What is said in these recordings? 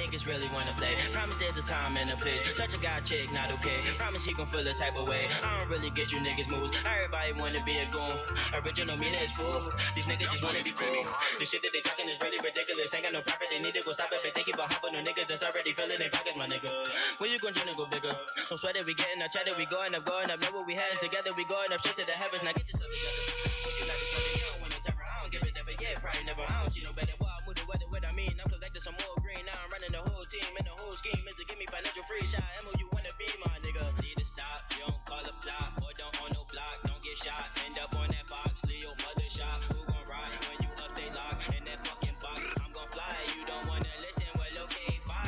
niggas really wanna play. Promise there's a time and a place. Touch a guy chick, not okay. Promise he gon' feel a type of way. I don't really get you niggas moves. Everybody wanna be a goon. Original meaning is fool. These niggas just wanna be cool. The shit that they talking is really ridiculous. Ain't got no profit, they need to go stop it. But they keep on hopping on niggas that's already filling their pockets, my nigga. Where you gon' try to go bigger? Don't sweat it, we getting our cheddar. We going up. Know what we had together. We going up shit to the heavens. Now get yourself together. Would you like to something you don't want no terror? I don't give a damn, but yeah, probably never. I don't see no better. Well, I move the weather, what I mean. I'm collecting some more green. Now I'm running the whole team. And the whole scheme is to give me financial free shot. Am who you wanna be, my nigga. Need to stop. You don't call a block or don't own no block. Don't get shot. End up on that box. Leo mother shot. Who gon' ride when you up they lock? In that fucking box. I'm gon' fly. You don't wanna listen. Well, okay, bye.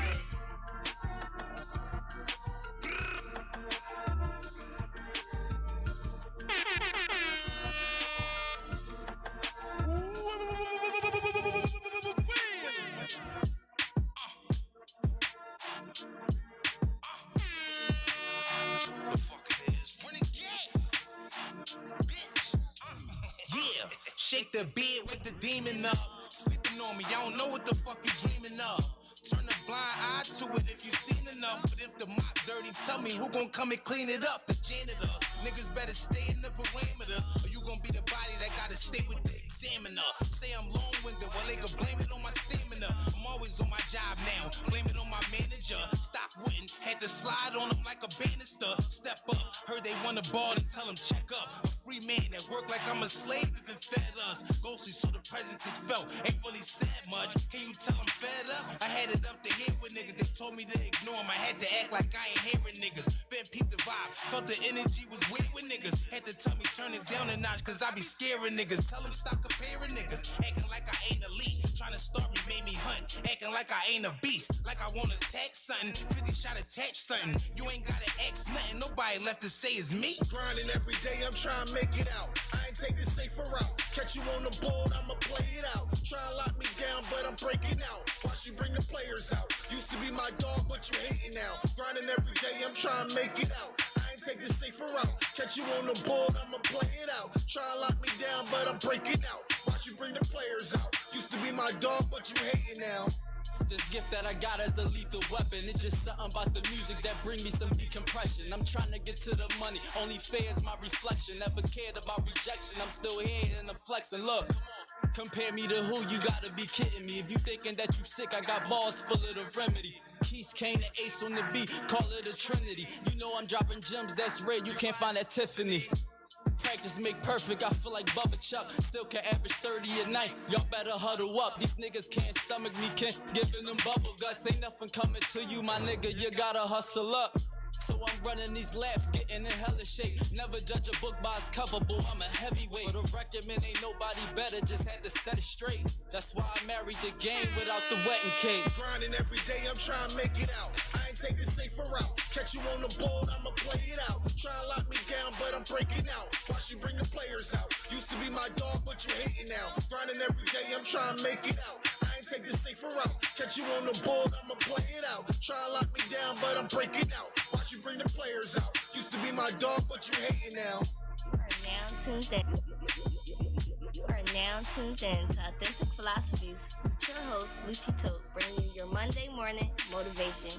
Shake the bed with the demon up. Sleeping on me, I don't know what the fuck you dreaming of. Turn a blind eye to it if you seen enough. But if the mop dirty, tell me who gon' come and clean it up? The janitor. Niggas better stay in the parameters, or you gon' be the body that gotta stay with the examiner. Say I'm long-winded, well they can blame it on my stamina. I'm always on my job now, blame it on my manager. Stock wouldn't, had to slide on them like a banister. Step up, heard they want a ball and tell them check up. A free man that work like I'm a slave if it fed us. Ghostly so the presence is felt, ain't really said much. Can you tell I'm fed up? I had it up to here with niggas, they told me to ignore them. I had to act like I ain't hearing niggas. Been peep the vibe, felt the energy was weird with niggas. Had to tell me turn it down a notch, cause I be scaring niggas. Tell them stop comparing niggas, acting like I ain't elite. Trying to start me made me hunt, acting like I ain't a beast. Like I wanna attack something, 50 shot attach something. You ain't gotta ask nothing, nobody left to say is me. Grinding every day, I'm trying to make it out. I ain't take the safer route. Catch you on the board, I'ma play it out. Try to lock me down, but I'm breaking out. Watch you bring the players out. Used to be my dog, but you hating now. Grinding every day, I'm trying to make it out. I ain't take the safer route. Catch you on the board, I'ma play it out. Try to lock me down, but I'm breaking out. Watch you bring the players out. Used to be my dog, but you hating now. This gift that I got is a lethal weapon. It's just something about the music that bring me some decompression. I'm trying to get to the money, only fair is my reflection. Never cared about rejection, I'm still here in the flexing. Look, compare me to who, you gotta be kidding me. If you thinking that you sick, I got balls full of the remedy. Keys came to ace on the beat, call it a trinity. You know I'm dropping gems that's rare, you can't find that Tiffany. Practice make perfect, I feel like Bubba Chuck. Still can average 30 a night, y'all better huddle up. These niggas can't stomach me, can't giving them bubble guts. Ain't nothing coming to you, my nigga, you gotta hustle up. So I'm running these laps, getting in hella shape. Never judge a book by its cover, boo, I'm a heavyweight. For the record, man, ain't nobody better, just had to set it straight. That's why I married the game without the wetting cake. Grinding every day, I'm trying to make it out. I ain't take the safer route. Catch you on the board, I'ma play it out. Try to lock me down, but I'm breaking out. Watch you bring the players out. Used to be my dog, but you hating now. Grinding every day, I'm trying to make it out. I ain't take the safer route. Catch you on the board, I'ma play it out. Try to lock me down, but I'm breaking out. Watch you bring the players out. Used to be my dog, but you hating now. You are now tuned in. You are now tuned in to Authentic Philosophies with your host, LouchieTotes, bringing you your Monday morning motivation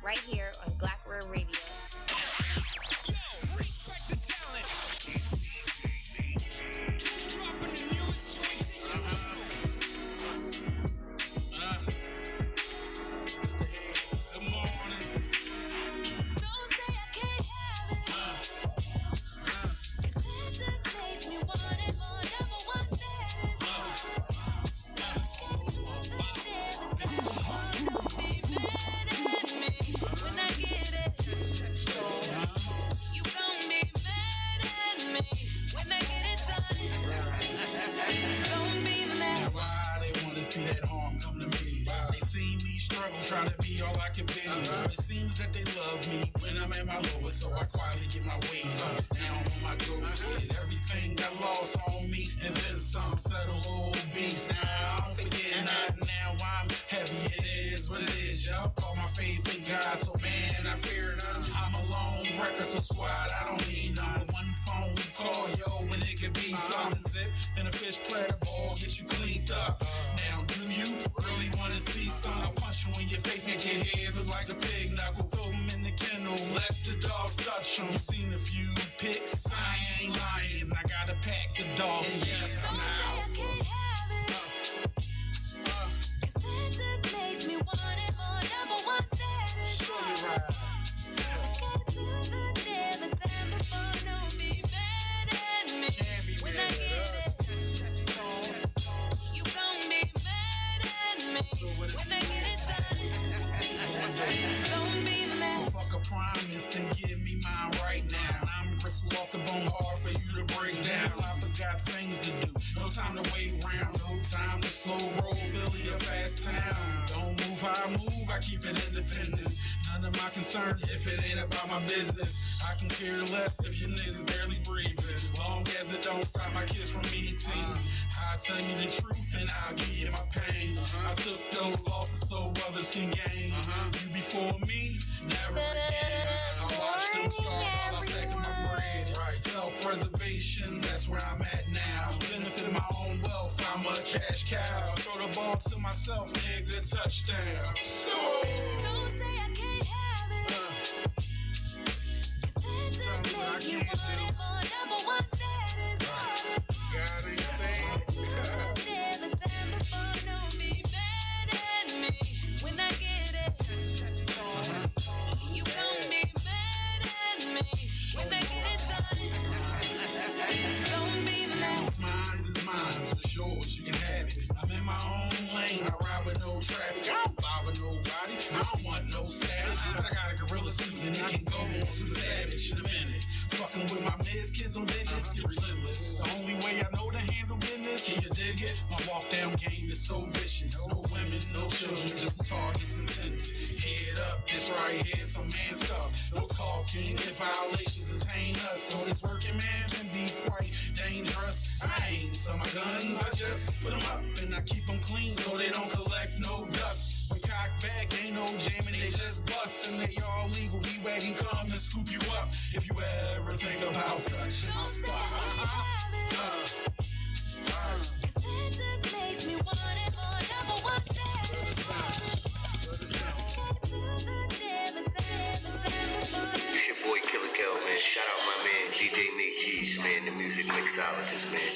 right here on Glockroll Radio. Yo, respect the talent. Dropping the newest joints in It's the heads, good morning. Don't say I can't have it, 'cause that just makes me want it more. Number one status. There's a devil, don't be mad at me when I get it. You gon' be mad at me when I get it done. Don't be mad. Why they wanna see that harm come to me? They see me struggle, try to be all I can be. It seems that they love me when I'm at my lowest, so I quietly get my weight up. Now I'm on my go kid. Everything got lost on me, and then some subtle old beats. Now I don't forget nothing. Now I'm heavy. It is what it is. Y'all call my faith in God, so man, I fear none. I'm alone, records so squad. I don't need number one phone we call, yo, when it could be something. sip, and a fish platter ball get you cleaned up. Now, do you really want to see some? I'll punch you in your face, make your head look like a pig knuckle. Throw them in the kennel, let the dogs touch them. Seen a few pics, I ain't lying. I got a pack of dogs, and yes, I'm I out. can't have it. 'Cause that just makes me want it more. Number one status. Show me right. I gotta do the day, the time before. Don't be mad at me when I get it. You gon' be mad at me when I get it done. Don't be mad. So fuck a promise and give me mine right now. I'm bristle off the bone hard for you to break down. Papa got things to do, no time to wait round, no time to slow roll. Philly a fast town. Don't move how I move, I keep it independent. None of my concerns if it ain't about my business. I can care less if your niggas barely breathing. Long as it don't stop my kids from eating. I'll tell you the truth and I'll give you my pain. I took those losses so others can gain. You before me, never again. I watched them starve while I stacked my bread. Self-preservation, that's where I'm at now. Benefit my own wealth, I'm a cash cow. Throw the ball to myself, nigga, touchdown. Don't say I can't have it. 'Cause that just makes me want it more. Number one status. God ain't saying. Yeah, the time before. Don't be mad at me when I get it. You gon' be mad at me when I get it done. Don't be mad. What's mine is mine, so it's yours, you can have it. I'm in my own lane, I ride with no traffic. I don't bother nobody, I don't want no savage. But I got a gorilla suit and it can go on some savage in a minute. Fucking with my mids, kids on digits, get relentless. The only way I know to handle business, can you dig it? My walk down game is so vicious. No women, no children, just targets intended. Head up, this right here, some man stuff. No talking, if violations is heinous. So this working man can be quite dangerous. I ain't so my guns, I just put them up and I keep them clean so they don't collect no dust. When cock back, ain't no jamming, they just bust. And they all legal, we wagon come and scoop you up. If you ever think about touching my Don't say I stuff. can't have it. 'Cause that just makes me want it more. Number one status. Gotta do the day, the time before. It's your boy Killer Kel, man. Shout out my man DJ Nick G's, man, the music mixologist, man.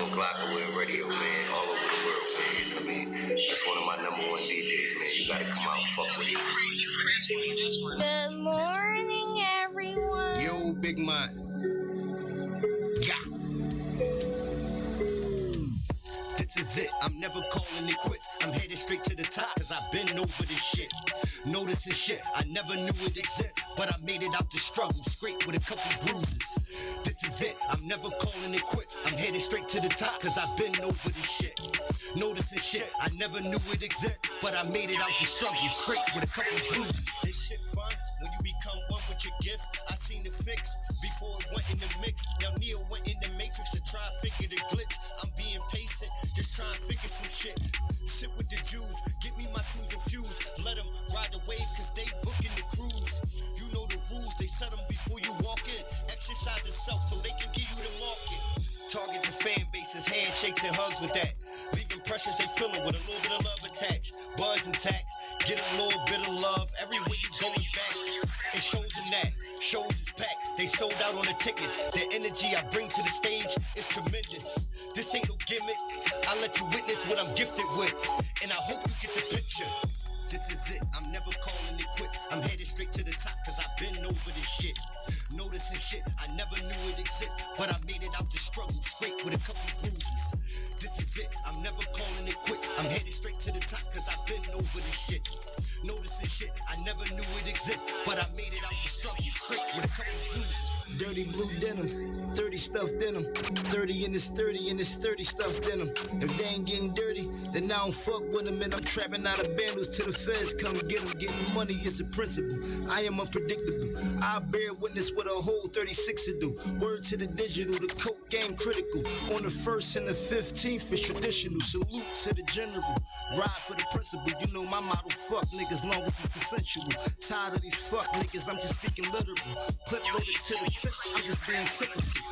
On Glockaway Radio, man, all over the world, man. You know what I mean? That's one of my number one DJs, man. You gotta come out and fuck with him. Good morning, everyone. Yo, Big Man. Yeah. This is it, I'm never calling it quits. I'm headed straight to the top, cause I've been over this shit. Noticing shit, I never knew it existed. But I made it out the struggle, scraped with a couple bruises. This is it, I'm never calling it quits. I'm headed straight to the top, cause I've been over this shit. Noticing shit, I never knew it existed. But I made it out the struggle, scraped with a couple bruises. This shit fun, when you become one with your gift. I seen the fix, before it went in the mix. Now Neo went in the matrix to try and figure the glitch. I'm being patient, just trying to figure some shit. Sit with the Jews, get me my twos infused. Let them ride the wave, cause they booking the cruise. You know the rules, they set them before you walk in. Exercise itself so they can give you the market. Target the fan bases, handshakes and hugs with that. Leaving pressures they feeling with a little bit of love attached. Buzz intact, get a little bit of love. Everywhere you go is back. It shows them that, shows is packed. They sold out on the tickets. The energy I bring to the stage is tremendous. This ain't no gimmick. I let you witness what I'm gifted with. And I hope you get the picture. This is it, I'm never calling it quits. I'm headed straight to the top, cause I've been over this shit. Noticing shit, I never knew it existed. But I made it out the struggle, straight with a couple bruises. This is it, I'm never calling it quits. I'm headed straight to the top, cause I've been over this shit. Noticing shit, I never knew it existed. But I made it out the struggle, straight with a couple bruises. Dirty blue denims, 30 stuffed in them. 30 in this 30 and this 30 stuffed in them. If they ain't getting dirty, then I don't fuck with them. And I'm trapping out of bundles till the feds come get them. Getting money is a principle. I am unpredictable. I bear witness what a whole 36 to do. Word to the digital, the coke game critical. On the 1st and the 15th is traditional. Salute to the general. Ride for the principle. You know my motto, fuck niggas long as it's consensual. Tired of these fuck niggas, I'm just speaking literal. Clip loaded to the tip, I'm just being typical.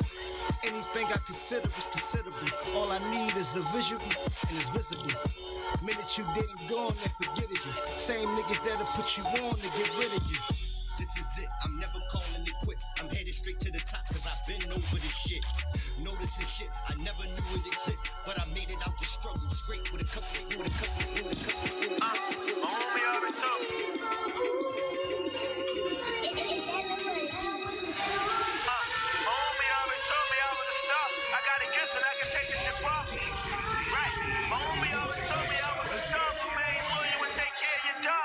Anything I consider is considerable. All I need is a visual and it's visible. Minute you didn't go and they forgetted you. Same niggas that'll put you on to get rid of you. This is it, I'm never calling it quits. I'm headed straight to the top cause I've been over this shit. Noticing shit, I never knew it exists. But I made it out the struggle, straight with a couple. Homie already told me. Homie already told me I was a star. I got a gift and I can take this shit far. Right. My homie always told me I was a star. Man, boy, you would take care of your dog.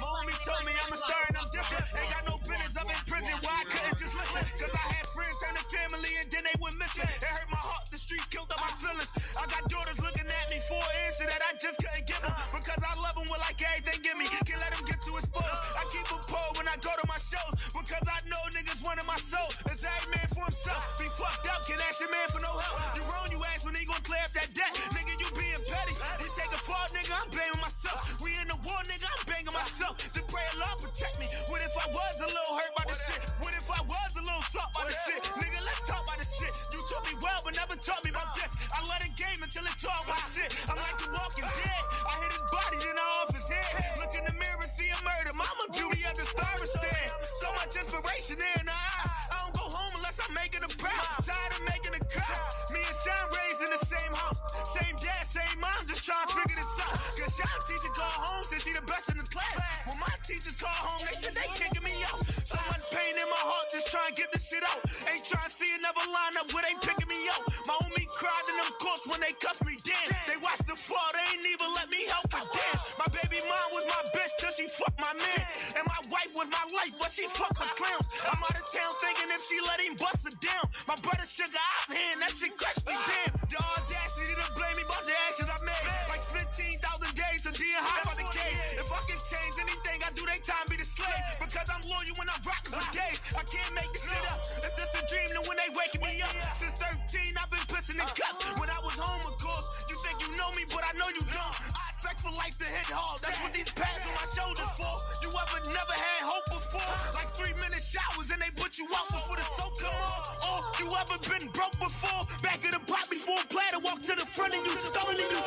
My homie told me I'm a star and I'm different. Ain't got no business up in prison. Why I couldn't just listen? Cause I had friends turn to family and then they went missing. It hurt my heart, the streets killed up my feelings. I got daughters looking at me for an answer that I just couldn't give them. Because I love them with like everything give me. Can't let them get too exposed. I keep a pole when I go to my shows. Because I know niggas wanted my soul. It's every man for himself. Be fucked up, can't ask your man for no help. You wrong, you ask when he gon' clear up that debt. Nigga, you being petty. We take a fall, nigga, I'm blaming myself. We in the war, nigga, I'm banging myself. To pray Allah protect me. What if I was a little hurt by this shit? What if I was a little soft by this shit? Nigga, let's talk about this shit. You taught me well, but never taught me about this. I let it game until it taught my shit. I'm like the walking dead. I hit his body, then I off his head. Look in the mirror, see a murder. Mama Judy at the star stand. So much inspiration in her eyes. I don't go home unless I'm making a proud. Tired of making a cut. Me and Sean raised in the same house. Same dad, same mom, just trying to figure this out. Cause Sean teacher called home, said she the best in the class. When my teachers call home, they said they kicking me out. So much pain in my heart, just trying to get this shit out. Ain't trying to see another lineup where they picking me out. My homie cried in them courts when they cussed me down. They watched the fall, they ain't even let me help her down. My baby mom was my bitch till she fucked my man. And my wife was my life, but she fucked my clowns. I'm out of town thinking if she let him bust her down. My brother sugar out hand, that shit crushed me damn. The audacity to blame me about the actions I made. Like 15,000 days to D and high by the gate. If I can change anything, I do they time be the slave. Because I'm loyal when I'm rocking for days. I can't make this shit up. If this a dream, then when they waking me up. Since 13, I've been pissing in cups. When I was home, of course, you think you know me, but I know you don't. I expect for life to hit hard. That's what these pads on my shoulders for. You ever never had hope before? Like 3-minute showers and they put you out before the soap come on. Or you ever been broke before? Back of the pot before a platter walk to the front and you stolen it. Good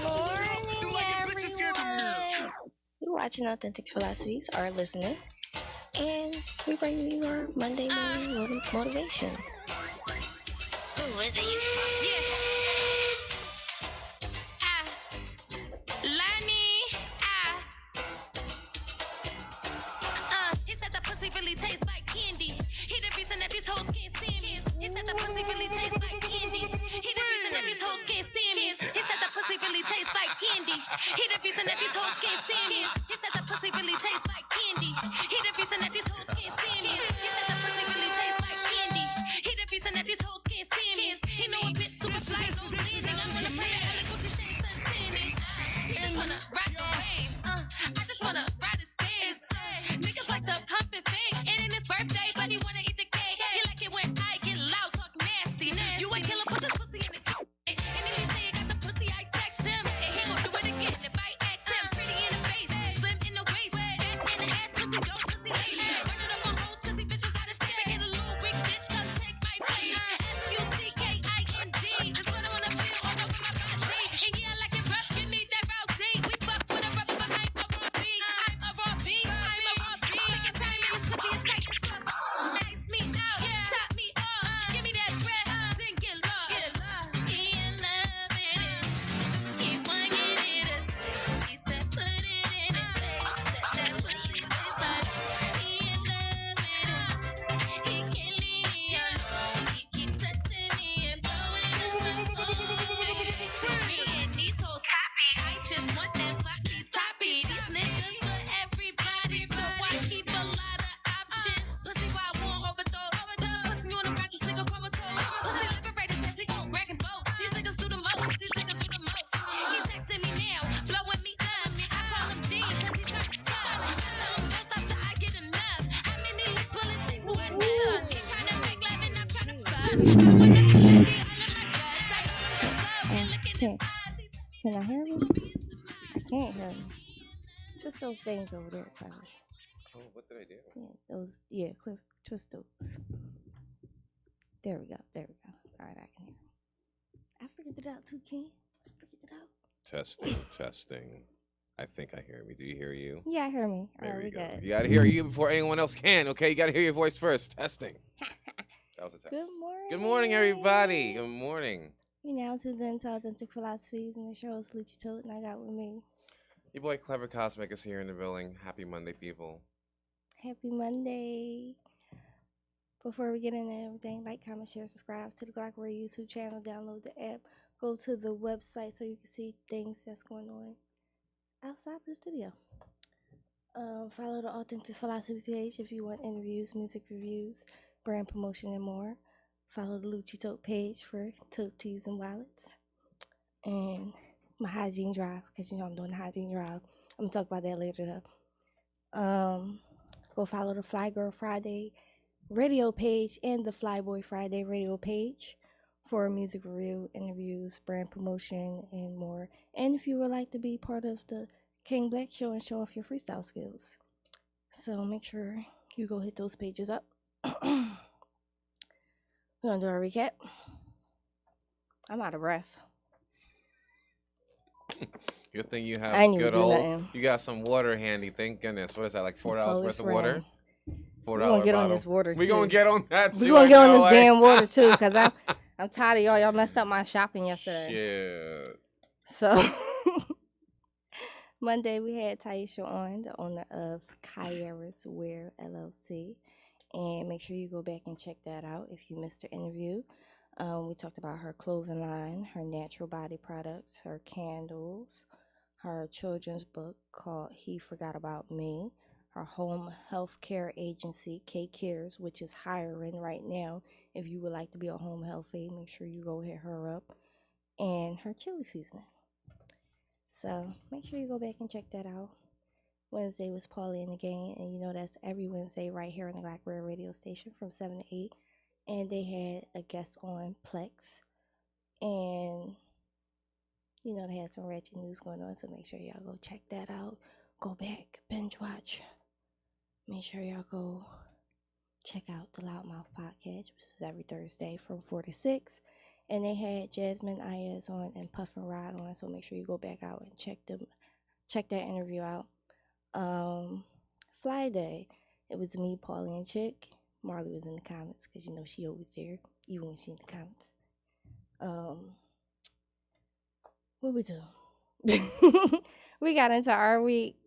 morning, everyone. You're watching Authentic Philosophies, or listening, and we bring you your Monday morning motivation. Ooh, is it you? Yeah. Lenny. He said the pussy really tastes like candy. He the reason that these hoes can't stand me. He said the pussy really tastes like candy. He the reason that these hoes can't stand me. He said the pussy really tastes like candy. He the reason that these hoes can't stand me. He said the pussy really tastes like candy. He the reason that these hoes can't stand me. He said the pussy really tastes like candy. He the reason that these hoes can't stand me. He know a bitch super fly, no bleeding. I wanna play a helicopter shade suntanning. He just wanna rock the wave. I just wanna ride his face. Niggas like the pump and fake. It ain't his birthday, but he wanna eat the cake. He like it when I get loud, talk nasty. You a killer, put this pussy in the cup. And if he say you got the pussy, I text him. He gon' do it again if I ask him. Pretty in the face, slim in the waist, fast in the ass, pussy dope, pussy lazy. Running up on hoes, cause he bitches out of shape. I get a little weak bitch, come take my place. SUCKING. Just put him on the field, all over my body. And yeah, I like it rough, give me that routine. We fuck with a rubber behind a raw beat. I'm a raw beat, I'm a raw beat. Making time in this pussy is tight and sauce. Nice me out, top me off. Give me that breath, then get lost. He in love with it. He wanted it. He said put it in his face. Said that pussy tastes like. He in love with it. He can't leave me alone. He keeps texting me and blowing up my phone. Me and these hoes copy. I just want that sloppy sloppy. These niggas for everybody, so I keep a lot of options. Pussy wild war overdose. Pussy on the rock, this nigga comatose. Pussy liberated, says he gon' wreck and boat. These niggas do the most. These niggas do the most. He texting me now, blowing me up. I call him G, cause he tryna fuck. I tell him don't stop till I get enough. How many licks will it take to enough? He tryna make love and I'm tryna fuck. I wanna feel like he all in my guts. I go to myself and look in his eyes. He Can I hear me? I can't hear you. Twist those things over there, Tyler. Oh, what did I do? Yeah, twist those. There we go. There we go. All right, I can hear. I figured it out too, Ken. I figured it out. Testing, testing. I think I hear me. Do you hear you? Yeah, I hear me. All There right, we we go. good. You gotta hear you before anyone else can. Okay, you gotta hear your voice first. Testing. That was a test. Good morning. Good morning, everybody. Good morning. You now tuned in to Authentic Philosophies, and the show is LouchieTotes, and I got with me. Your boy Clever Cosmic is here in the building. Happy Monday, people. Happy Monday. Before we get into everything, like, comment, share, subscribe to the Glock Radio YouTube channel, download the app, go to the website so you can see things that's going on outside the studio. Follow the Authentic Philosophy page if you want interviews, music reviews, brand promotion, and more. Follow the LouchieTotes page for tote tees and wallets. And my hygiene drive, because you know I'm doing the hygiene drive. I'm going to talk about that later though. Go follow the Fly Girl Friday radio page and the Flyboy Friday radio page for music review, interviews, brand promotion, and more. And if you would like to be part of the King Black Show and show off your freestyle skills. So make sure you go hit those pages up. We're going to do a recap. I'm out of breath. Good thing you have I ain't even good do old. nothing. You got some water handy. Thank goodness. What is that? Like $4 Polish worth of water? rain. $4 We're gonna get bottle. on this water We're too. gonna get on that too. We're gonna I get on know, this eh? damn water too, because I'm tired of y'all. Y'all messed up my shopping yesterday. Shit. So Monday we had Taisha on, the owner of Kairos Wear LLC. And make sure you go back and check that out if you missed the interview. We talked about her clothing line, her natural body products, her candles, her children's book called He Forgot About Me, her home health care agency, K Cares, which is hiring right now. If you would like to be a home health aide, make sure you go hit her up, and her chili seasoning. So make sure you go back and check that out. Wednesday was Paulie in the Game, and you know that's every Wednesday right here on the Black Rare Radio Station from 7 to 8. And they had a guest on, Plex, and you know they had some ratchet news going on, so make sure y'all go check that out. Go back, binge watch. Make sure y'all go check out the Loudmouth Podcast, which is every Thursday from 4 to 6. And they had Jasmine Ayaz on and Puff and Rod on, so make sure you go back out and check that interview out. Fly Day, it was me, Paulie, and Chick. Marley was in the comments because you know she always there, even when she in the comments. What we do? We got into our week,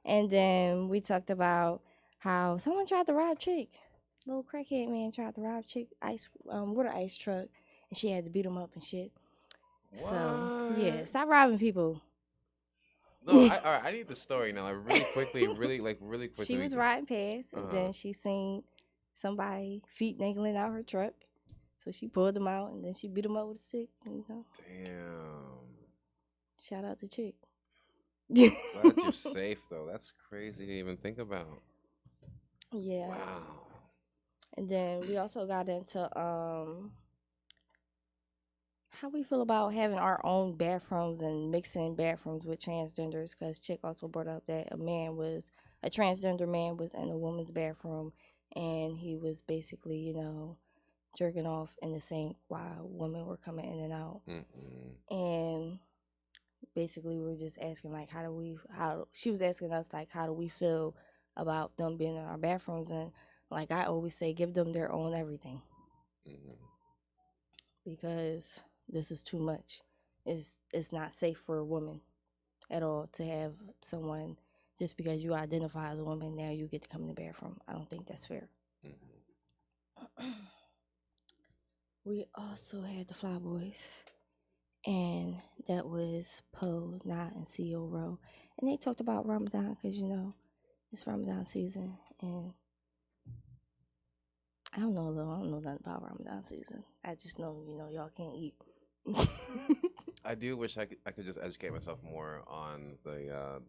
and then we talked about how someone tried to rob Chick. Little crackhead man tried to rob Chick with an ice truck, and she had to beat him up and shit. What? So yeah, stop robbing people. No, all right, I need the story now. Like really quickly, really quickly. She was riding past, and then she seen somebody feet dangling out her truck, so she pulled them out, and then she beat them up with a stick. You know. Damn. Shout out to Chick. Glad you're safe though. That's crazy to even think about. Yeah. Wow. And then we also got into how we feel about having our own bathrooms and mixing bathrooms with transgenders, because Chick also brought up that a transgender man was in a woman's bathroom, and he was basically, you know, jerking off in the sink while women were coming in and out. Mm-mm. And basically we were just asking, like, she was asking us, like, how do we feel about them being in our bathrooms? And like I always say, give them their own everything. Mm-hmm. Because this is too much. It's not safe for a woman at all to have someone, just because you identify as a woman, now you get to come in the bathroom. I don't think that's fair. Mm-hmm. We also had the Flyboys, and that was Poe, Nah, and CEO Row. And they talked about Ramadan, because, you know, it's Ramadan season, and I don't know nothing about Ramadan season. I just know, you know, y'all can't eat. I do wish I could just educate myself more on the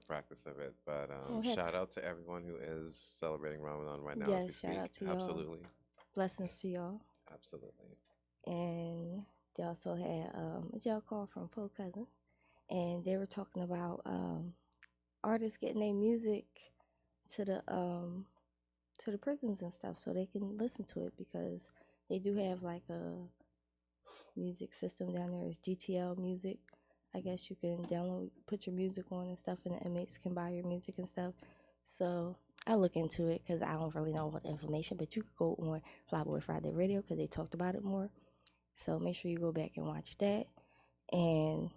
practice of it, but shout out to everyone who is celebrating Ramadan right now. Yes, as we shout speak. out to y'all. Absolutely. Blessings to y'all. Absolutely. And they also had a jail call from Poe Cousin, and they were talking about artists getting their music to the prisons and stuff, so they can listen to it, because They do have like a music system down there. It's GTL Music. I guess you can download, put your music on and stuff, and the inmates can buy your music and stuff. So I look into it because I don't really know all the information, but you could go on Flyboy Friday Radio because they talked about it more. So make sure you go back and watch that. And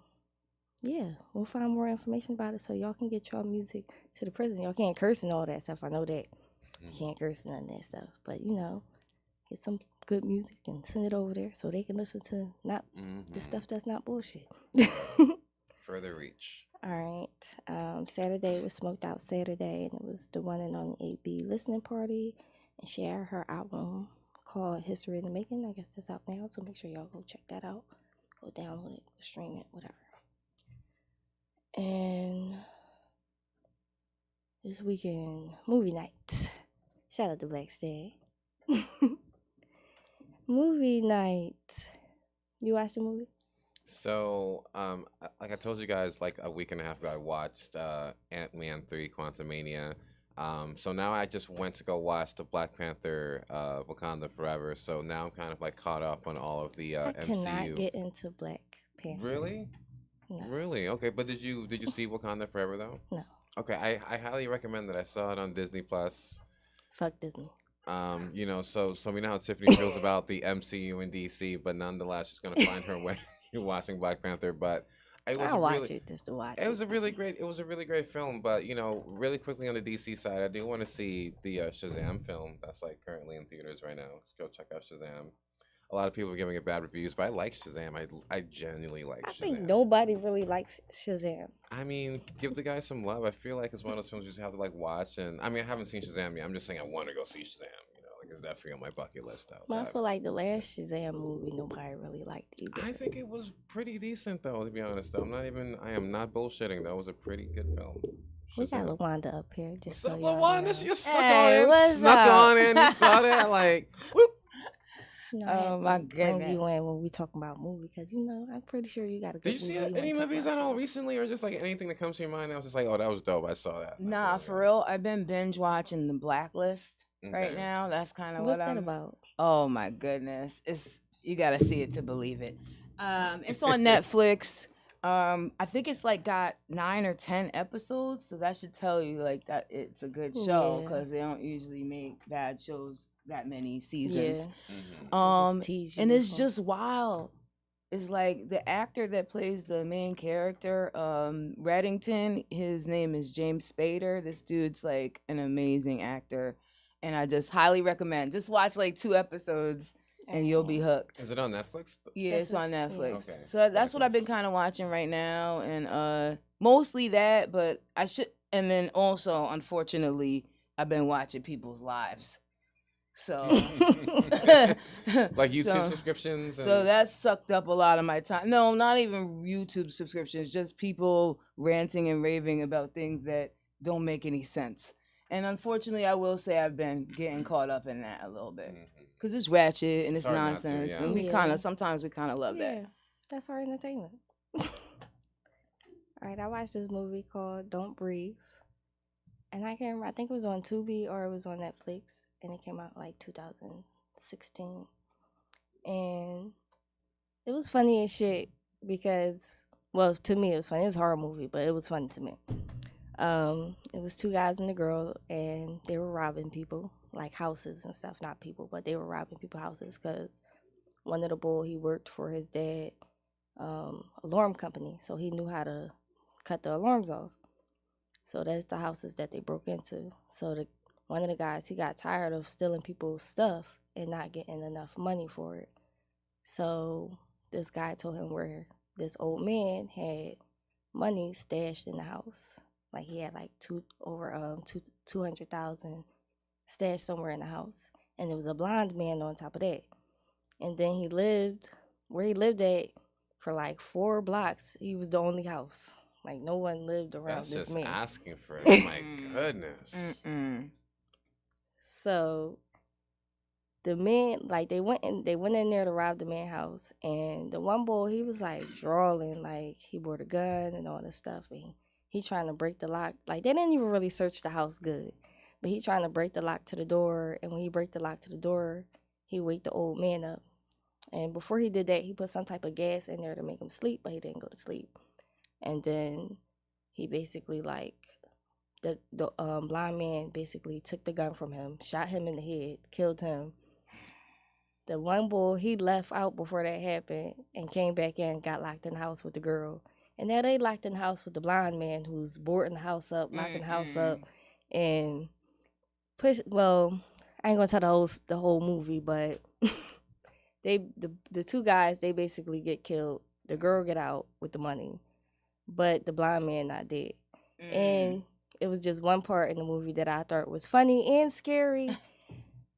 yeah, we'll find more information about it so y'all can get y'all music to the prison. Y'all can't curse and all that stuff. I know that. You can't curse and none of that stuff. But, you know, get some good music and send it over there so they can listen to not the stuff that's not bullshit. Further reach. All right. Saturday was Smoked Out Saturday, and it was the one and only AB listening party. And she had her album called History in the Making. I guess that's out now, so make sure y'all go check that out. Go download it, go stream it, whatever. And this weekend, movie night. Shout out to Black Stan. Movie night. You watched the movie? So, like I told you guys, like a week and a half ago, I watched Ant-Man 3: Quantumania. So now I just went to go watch the Black Panther, Wakanda Forever. So now I'm kind of like caught up on all of the I MCU. cannot get into Black Panther. Really? No. Really? Okay, but did you see Wakanda Forever though? No. Okay, I highly recommend it. I saw it on Disney Plus. Fuck Disney. You know, so we know how Tiffany feels about the MCU and DC, but nonetheless, she's gonna find her way watching Black Panther. But I'll watch it just to watch it. It was a really great film. But you know, really quickly on the DC side, I do want to see the Shazam film that's like currently in theaters right now. Let's go check out Shazam. A lot of people are giving it bad reviews, but I like Shazam. I genuinely like Shazam. I think nobody really likes Shazam. I mean, give the guy some love. I feel like it's one of those films you just have to like watch. And I mean, I haven't seen Shazam yet. I'm just saying I want to go see Shazam. You know, like it's definitely on my bucket list though. Well, I feel like the last Shazam movie nobody really liked either. I think it was pretty decent though, to be honest. Though I am not bullshitting. That was a pretty good film. We got LaWanda up here. Just so LaWanda, you snuck on in. You saw that, like, whoop. You know, my goodness. Bring you in when we talking about movie because you know I'm pretty sure you got a good. Did you see any movies at all recently, or just like anything that comes to your mind? I was just like, oh, that was dope. I saw that. Nah, for real. I've been binge watching The Blacklist right now. That's kind of what's that about. Oh my goodness, you got to see it to believe it. It's on Netflix. I think it's like got 9 or 10 episodes, so that should tell you like that it's a good show because they don't usually make bad shows that many seasons. And it's just wild. It's like the actor that plays the main character, Reddington, his name is James Spader. This dude's like an amazing actor, and I just highly recommend. Just watch like 2 episodes. And you'll be hooked. Is it on Netflix? Yeah, it's on Netflix. Okay. So that's what I've been kind of watching right now, and mostly that. But and then also, unfortunately, I've been watching people's lives. So, like YouTube subscriptions. So that sucked up a lot of my time. No, not even YouTube subscriptions. Just people ranting and raving about things that don't make any sense. And unfortunately, I will say I've been getting caught up in that a little bit. Because it's ratchet and it's nonsense. And we sometimes we kind of love that. That's our entertainment. All right, I watched this movie called Don't Breathe. And I can't remember, I think it was on Tubi or it was on Netflix. And it came out like 2016. And it was funny as shit because, well, to me it was funny. It was a horror movie, but it was funny to me. It was 2 guys and a girl, and they were robbing people, like houses and stuff. Not people, but they were robbing people's houses because one of the boys, he worked for his dad, alarm company, so he knew how to cut the alarms off. So that's the houses that they broke into. So one of the guys, he got tired of stealing people's stuff and not getting enough money for it. So this guy told him where this old man had money stashed in the house. Like he had like over 200,000 stashed somewhere in the house, and there was a blind man on top of that. And then he lived where he lived at for like 4 blocks. He was the only house. Like no one lived around this man. That's just asking for it. Oh my goodness. So the man, like they went in there to rob the man's house, and the one boy, he was like drawing, like he brought a gun and all this stuff, and he trying to break the lock. Like, they didn't even really search the house good. But he trying to break the lock to the door. And when he break the lock to the door, he wake the old man up. And before he did that, he put some type of gas in there to make him sleep, but he didn't go to sleep. And then he basically like the blind man basically took the gun from him, shot him in the head, killed him. The one boy, he left out before that happened and came back in, got locked in the house with the girl. And now they locked in the house with the blind man who's boarding the house up, locking the house up, and well, I ain't gonna tell the whole movie, but the two guys, they basically get killed. The girl get out with the money, but the blind man not dead. And it was just one part in the movie that I thought was funny and scary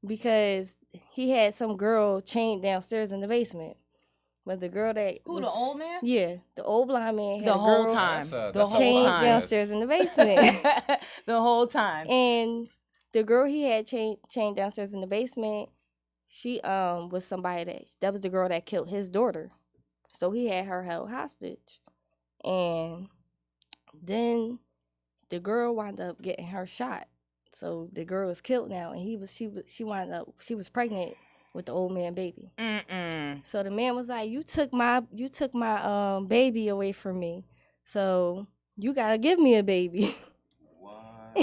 because he had some girl chained downstairs in the basement. But the girl that the old man? Yeah, the old blind man had The a whole girl time. The whole chained time. downstairs in the basement. The whole time. And the girl he had chained downstairs in the basement, she was somebody that was the girl that killed his daughter. So he had her held hostage. And then the girl wound up getting her shot. So the girl was killed now, and she was pregnant with the old man baby. So the man was like, you took my baby away from me, so you gotta give me a baby. What? So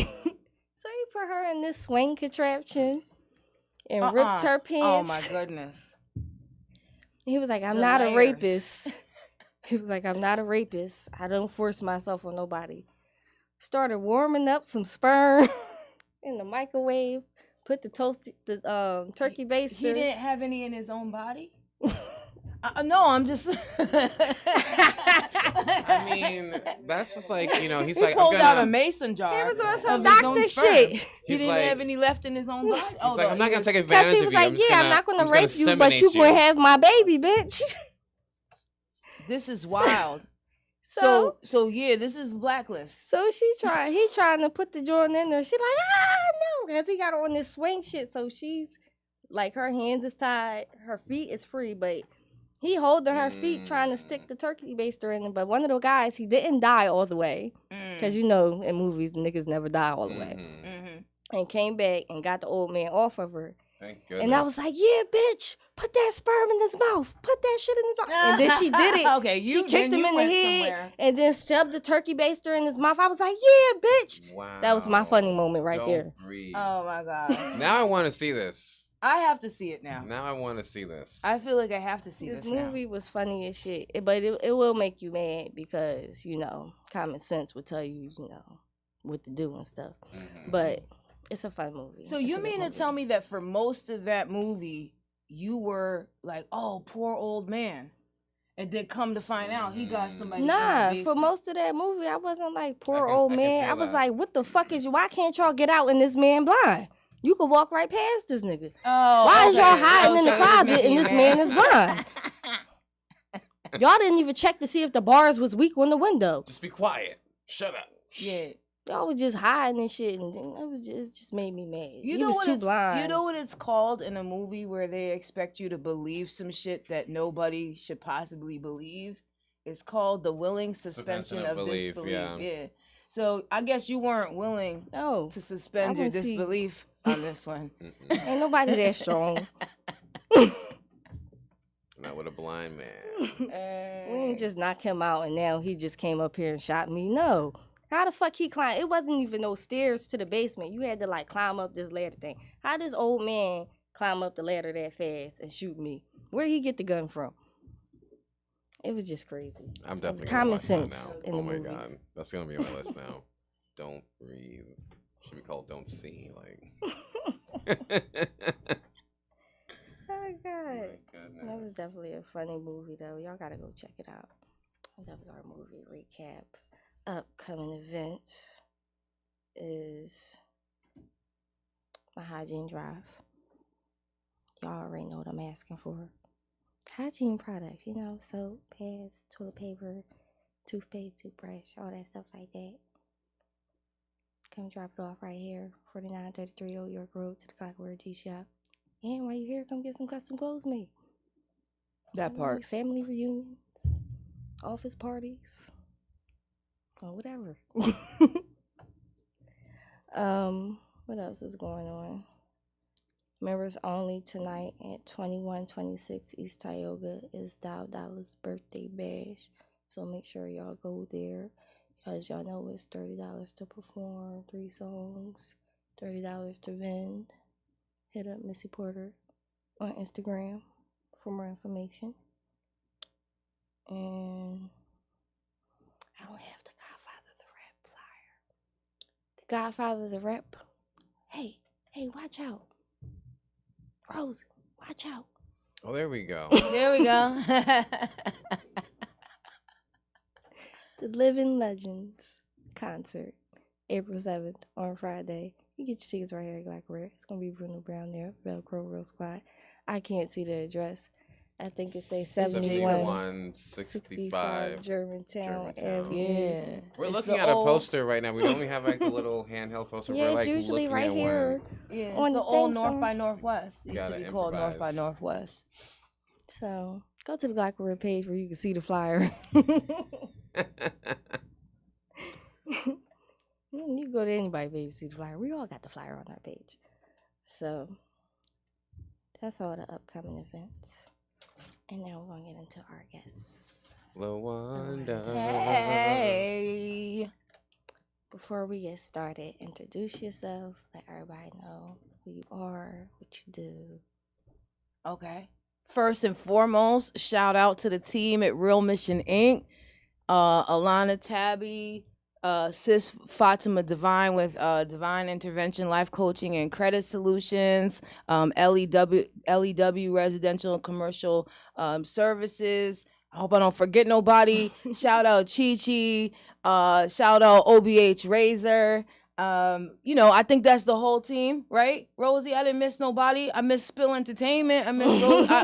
he put her in this swing contraption and ripped her pants. Oh my goodness. He was like, I'm The not a layers. rapist. He was like, I'm not a rapist. I don't force myself on nobody. Started warming up some sperm in the microwave. Put the turkey baster. He didn't have any in his own body? No, I'm just. I mean, that's just like, you know, he's he like, pulled I'm gonna, out a mason jar. He was on some of his own doctor sperm. shit. He He's didn't like- have any left in his own body. He's like, I'm not gonna take Because advantage he of was you. like, I'm not gonna I'm rape just you, but you inseminate gonna have my baby, bitch. This is wild. So Yeah, this is blacklist. So he trying to put the joint in there. She like, no, because he got her on this swing shit. So she's like, her hands is tied, her feet is free, but he holding her feet trying to stick the turkey baster in it. But one of the guys, he didn't die all the way. Because you know, in movies, niggas never die all the way. And came back and got the old man off of her. Thank goodness. And I was like, yeah, bitch, put that sperm in his mouth. Put that shit in his mouth. And then she did it. Okay, she kicked him in the went head somewhere. and then shoved the turkey baster in his mouth. I was like, yeah, bitch. Wow. That was my funny moment right Don't there. breathe. Oh my God. Now I want to see this. I have to see it now. Now I want to see this. I feel like I have to see This this now. movie was funny as shit. But it will make you mad because, you know, common sense would tell you, you know, what to do and stuff. But it's a fun movie. So It's you a good mean to movie. tell me that for most of that movie, you were like, oh, poor old man. And then come to find out he got somebody. Nah, in the for basement. most of that movie, I wasn't like poor I can- old I can man. feel I was that. like, what the fuck is you? Why can't y'all get out and this man blind? You could walk right past this nigga. Oh, Why is y'all okay. hiding in the So it was closet making and you this mad. man is blind? Y'all didn't even check to see if the bars was weak on the window. Just be quiet. Shut up. Yeah. Y'all was just hiding and shit, and it just made me mad. You He know was what too it's, blind. You know what it's called in a movie where they expect you to believe some shit that nobody should possibly believe? It's called the willing suspension of belief, disbelief. yeah. So I guess you weren't willing No, to suspend your wanna see- disbelief on this one. ain't nobody that strong. Not with a blind man. We ain't just knock him out and now he just came up here and shot me. No. How the fuck he climbed? It wasn't even no stairs to the basement. You had to like climb up this ladder thing. How this old man climb up the ladder that fast and shoot me? Where did he get the gun from? It was just crazy. I'm definitely common gonna watch that sense now. in Oh the my movies. god, that's gonna be on my list now. Don't breathe. Should be called Don't See. Like. Oh god. Goodness. That was definitely a funny movie though. Y'all gotta go check it out. That was our movie recap. Upcoming events is my hygiene drive. Y'all already know what I'm asking for. Hygiene products, you know, soap, pads, toilet paper, toothpaste, toothbrush, all that stuff like that. Come drop it off right here, 4933 Old York Road to the Clockwork G Shop. And while you're here, come get some custom clothes made. That part. Family reunions, office parties, or whatever. What else is going on? Members only tonight at 2126 East Tioga is Dial Dollar's birthday bash. So make sure y'all go there. As y'all know, it's $30 to perform 3 songs, $30 to vend. Hit up Missy Porter on Instagram for more information. And I don't have the Godfather of the Rap flyer. The Godfather of the Rap. Hey, watch out. Rose, watch out. Oh, there we go. There we go. The Living Legends concert, April 7th on Friday. You get your tickets right here at Black Rare. It's going to be Bruno Brown there, Velcro Real Squad. I can't see the address. I think it says 7165 Germantown Avenue. Yeah. We're It's looking the at a old- poster right now. We only have like the little handheld poster. Yeah, We're it's like usually looking right at here. one. Yeah, it's on the the old thing, North so- by Northwest. It used to Gotta be called North by improvise. Northwest. So go to the Black Rare page where you can see the flyer. You go to anybody's page to see the flyer. We all got the flyer on our page. So that's all the upcoming events. And now we're going to get into our guests. Lawanda. Hey. Before we get started, introduce yourself. Let everybody know who you are, what you do. Okay. First and foremost, shout out to the team at Real Mission Inc. Alana Tabby, Sis Fatima Divine with Divine Intervention Life Coaching and Credit Solutions, LEW Residential and Commercial Services. I hope I don't forget nobody. Shout out Chi Chi. Shout out OBH Razor. I think that's the whole team, right? Rosie, I didn't miss nobody. I miss Spill Entertainment. I miss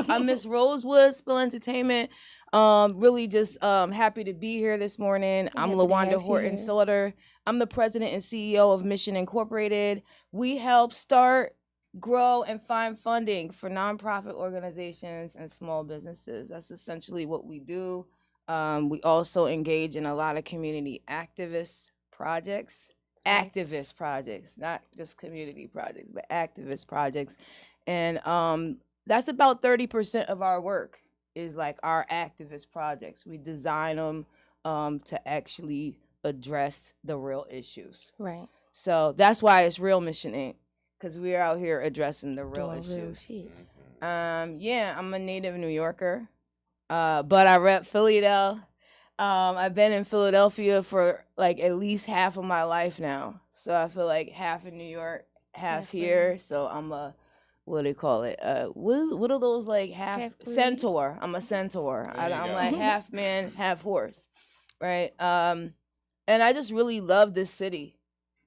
I miss Rosewood, Spill Entertainment. Really just happy to be here this morning. I'm Happy to LaWanda have you Horton here. Sauter. I'm the president and CEO of Mission Incorporated. We help start, grow, and find funding for nonprofit organizations and small businesses. That's essentially what we do. We also engage in a lot of community activist projects. Activist projects, not just community projects, but activist projects. And that's about 30% of our work is like our activist projects. We design them to actually address the real issues. Right. So that's why it's Real Mission Inc. Because we're out here addressing the real Doing real issues. shit. Yeah, I'm a native New Yorker, but I rep Philly though. I've been in Philadelphia for like at least half of my life now. So I feel like half in New York, half Half here. So I'm a, what do they call it? What are those like Half breed? centaur? I'm a centaur. There you I'm go. like half man, half horse, right? And I just really love this city.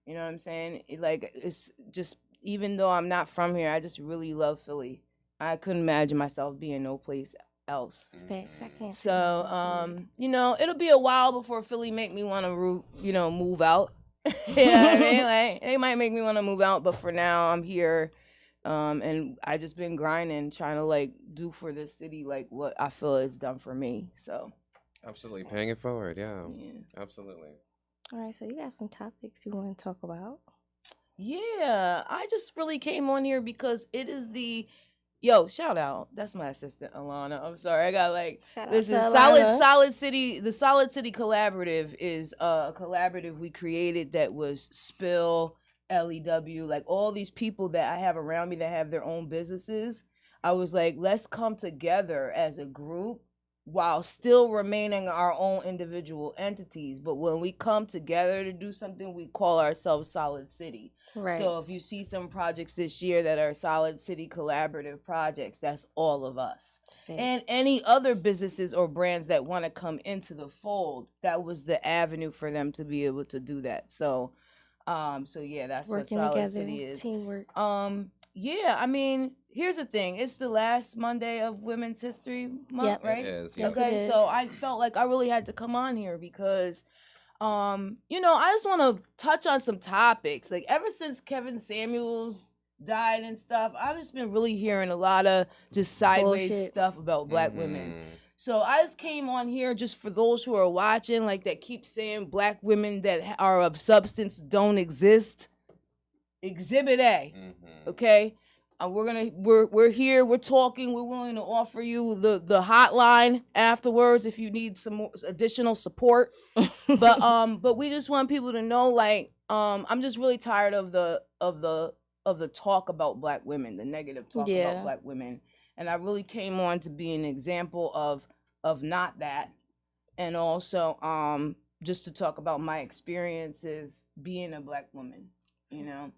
You know what I'm saying? It's just, even though I'm not from here, I just really love Philly. I couldn't imagine myself being no place else. Facts, I can't see So, myself doing it'll be a while before Philly make me want to, move out. You know what I mean? Like, they might make me want to move out, but for now, I'm here. And I just been grinding, trying to like do for this city like what I feel is done for me. So, Absolutely. Paying it forward. Yeah. yeah. Absolutely. All right, so you got some topics you want to talk about? Yeah, I just really came on here because it is shout out. That's my assistant, Alana. I'm sorry. I got like, Shout out this to is Alana. Solid City. The Solid City Collaborative is a collaborative we created that was Spill, LEW, like all these people that I have around me that have their own businesses. I was like, let's come together as a group while still remaining our own individual entities. But when we come together to do something, we call ourselves Solid City. Right. So if you see some projects this year that are Solid City Collaborative projects, that's all of us. Facts. And any other businesses or brands that want to come into the fold, that was the avenue for them to be able to do that. So yeah, that's Working what Solid together, City is. teamwork. Yeah, I mean, here's the thing. It's the last Monday of Women's History Month, Yep. right? It is. Yes, Yeah. it Okay, is. so I felt like I really had to come on here because I just want to touch on some topics. Like ever since Kevin Samuels died and stuff, I've just been really hearing a lot of just sideways Bullshit. stuff about Black women. Mhm. So I just came on here just for those who are watching, like that keep saying Black women that are of substance don't exist. Exhibit A. Mhm. Okay. We're here. We're talking. We're willing to offer you the hotline afterwards if you need some more additional support. But we just want people to know, like, I'm just really tired of the talk about Black women, the negative talk about Black women, and I really came on to be an example of not that, and also just to talk about my experiences being a Black woman. You know,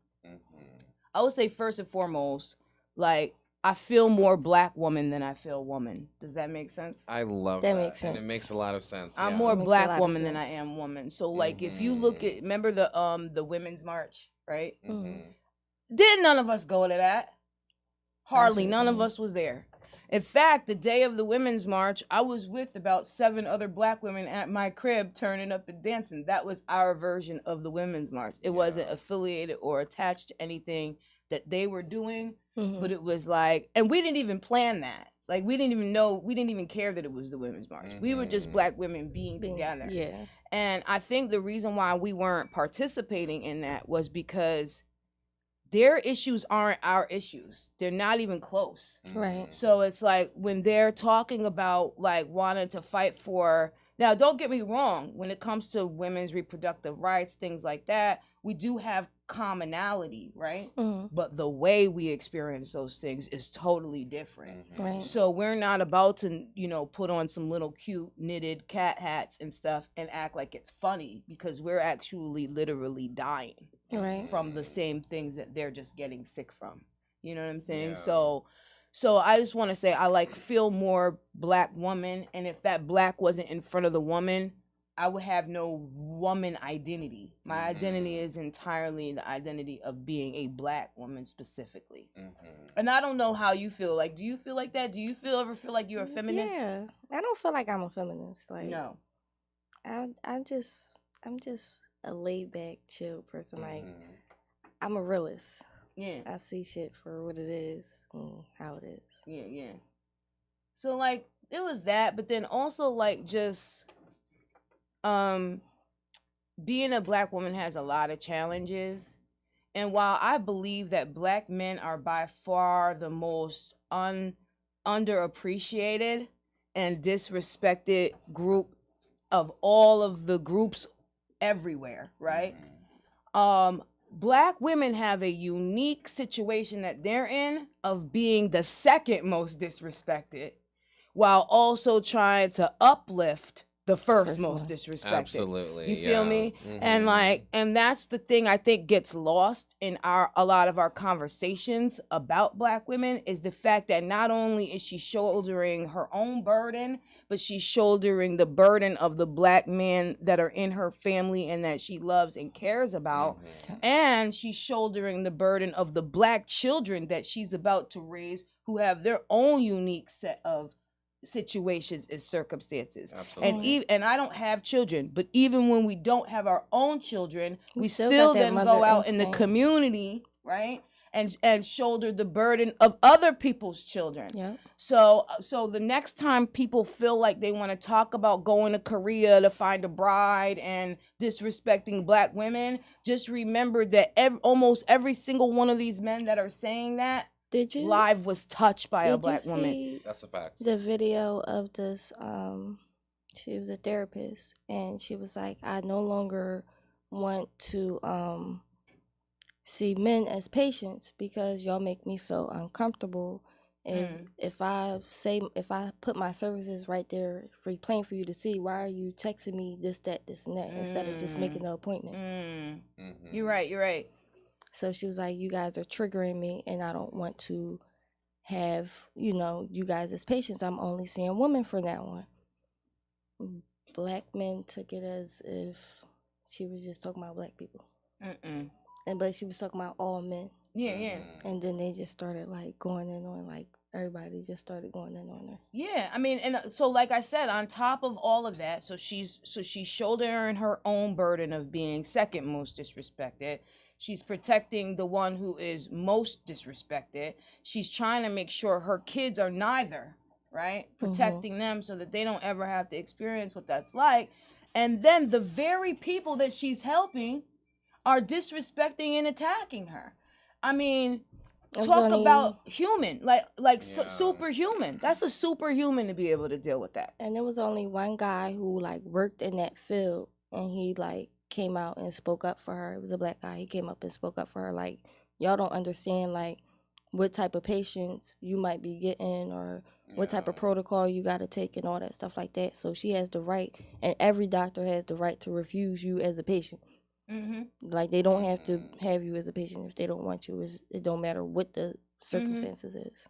I would say first and foremost, like, I feel more Black woman than I feel woman. Does that make sense? I love That that. makes And it sense. makes a lot of sense. I'm yeah. more Makes a Black lot of woman than I sense. am woman. So like if you look at, remember the Women's March, right? Did none of us go to that? Hardly none of us was there. In fact, the day of the Women's March, I was with about 7 other Black women at my crib turning up and dancing. That was our version of the Women's March. It wasn't affiliated or attached to anything that they were doing, but it was like, and we didn't even plan that. Like, we didn't even know, we didn't even care that it was the Women's March. We were just Black women being together. Yeah. And I think the reason why we weren't participating in that was because their issues aren't our issues. They're not even close. Right. So it's like when they're talking about like wanting to fight for, now don't get me wrong, when it comes to women's reproductive rights, things like that, we do have commonality, right? But the way we experience those things is totally different. Right. So we're not about to, you know, put on some little cute knitted cat hats and stuff and act like it's funny, because we're actually literally dying Right. from the same things that they're just getting sick from. You know what I'm saying? Yeah. So I just want to say I like feel more Black woman, and if that Black wasn't in front of the woman, I would have no woman identity. My identity is entirely the identity of being a Black woman specifically. And I don't know how you feel. Like, do you feel like that? Do you ever feel like you're a feminist? Yeah. I don't feel like I'm a feminist. Like, No. I'm just a laid back, chill person. Like, I'm a realist. Yeah. I see shit for what it is and how it is. Yeah. So like it was that, but then also like just being a Black woman has a lot of challenges. And while I believe that Black men are by far the most underappreciated and disrespected group of all of the groups everywhere, right? Black women have a unique situation that they're in of being the second most disrespected while also trying to uplift the first most disrespected. Absolutely. You feel me? And like, and that's the thing I think gets lost in a lot of our conversations about Black women, is the fact that not only is she shouldering her own burden, but she's shouldering the burden of the Black men that are in her family and that she loves and cares about. And she's shouldering the burden of the Black children that she's about to raise, who have their own unique set of situations and circumstances. Absolutely. And I don't have children, but even when we don't have our own children, we still still got that then mother go out in the instinct. community, right? And shoulder the burden of other people's children. Yeah. So the next time people feel like they want to talk about going to Korea to find a bride and disrespecting Black women, just remember that almost every single one of these men that are saying that live was touched by a Black woman. That's a fact. The video of this, she was a therapist, and she was like, I no longer want to see men as patients because y'all make me feel uncomfortable. And if I put my services right there plain for you to see, why are you texting me this, that, instead of just making the appointment? You're right. So she was like, you guys are triggering me, and I don't want to have, you guys as patients. I'm only seeing women for that one. Black men took it as if she was just talking about Black people. But she was talking about all men. Yeah. And then they just started like going in on, like, everybody just started going in on her. Yeah, I mean, and so like I said, on top of all of that, so she's shouldering her own burden of being second most disrespected. She's protecting the one who is most disrespected. She's trying to make sure her kids are neither, right? Protecting them so that they don't ever have to experience what that's like. And then the very people that she's helping are disrespecting and attacking her. I mean, talk about human, like superhuman. That's a superhuman to be able to deal with that. And there was only one guy who like worked in that field, and he like came out and spoke up for her. It was a black guy. He came up and spoke up for her. Like, y'all don't understand like what type of patients you might be getting, or what type of protocol you got to take and all that stuff like that. So she has the right, and every doctor has the right to refuse you as a patient. Mm-hmm. Like, they don't have to have you as a patient if they don't want you. It don't matter what the circumstances is.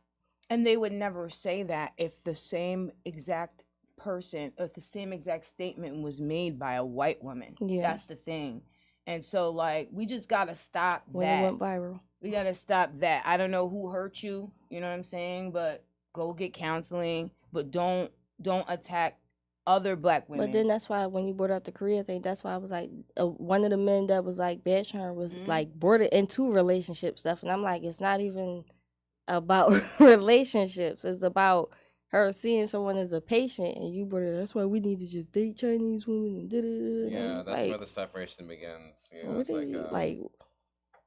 And they would never say that if the same exact person, if the same exact statement was made by a white woman. Yeah. That's the thing. And so, like, we just got to stop When that. it went viral. We got to stop that. I don't know who hurt you, you know what I'm saying? But go get counseling, but don't attack other black women. But then that's why when you brought up the Korea thing, that's why I was like, one of the men that was like bashing her was like brought it into relationship stuff, and I'm like, it's not even about relationships. It's about her seeing someone as a patient, and you brought it. That's why we need to just date Chinese women and da-da-da-da. Yeah, And that's like, where the separation begins. You know, what it's are like, you, like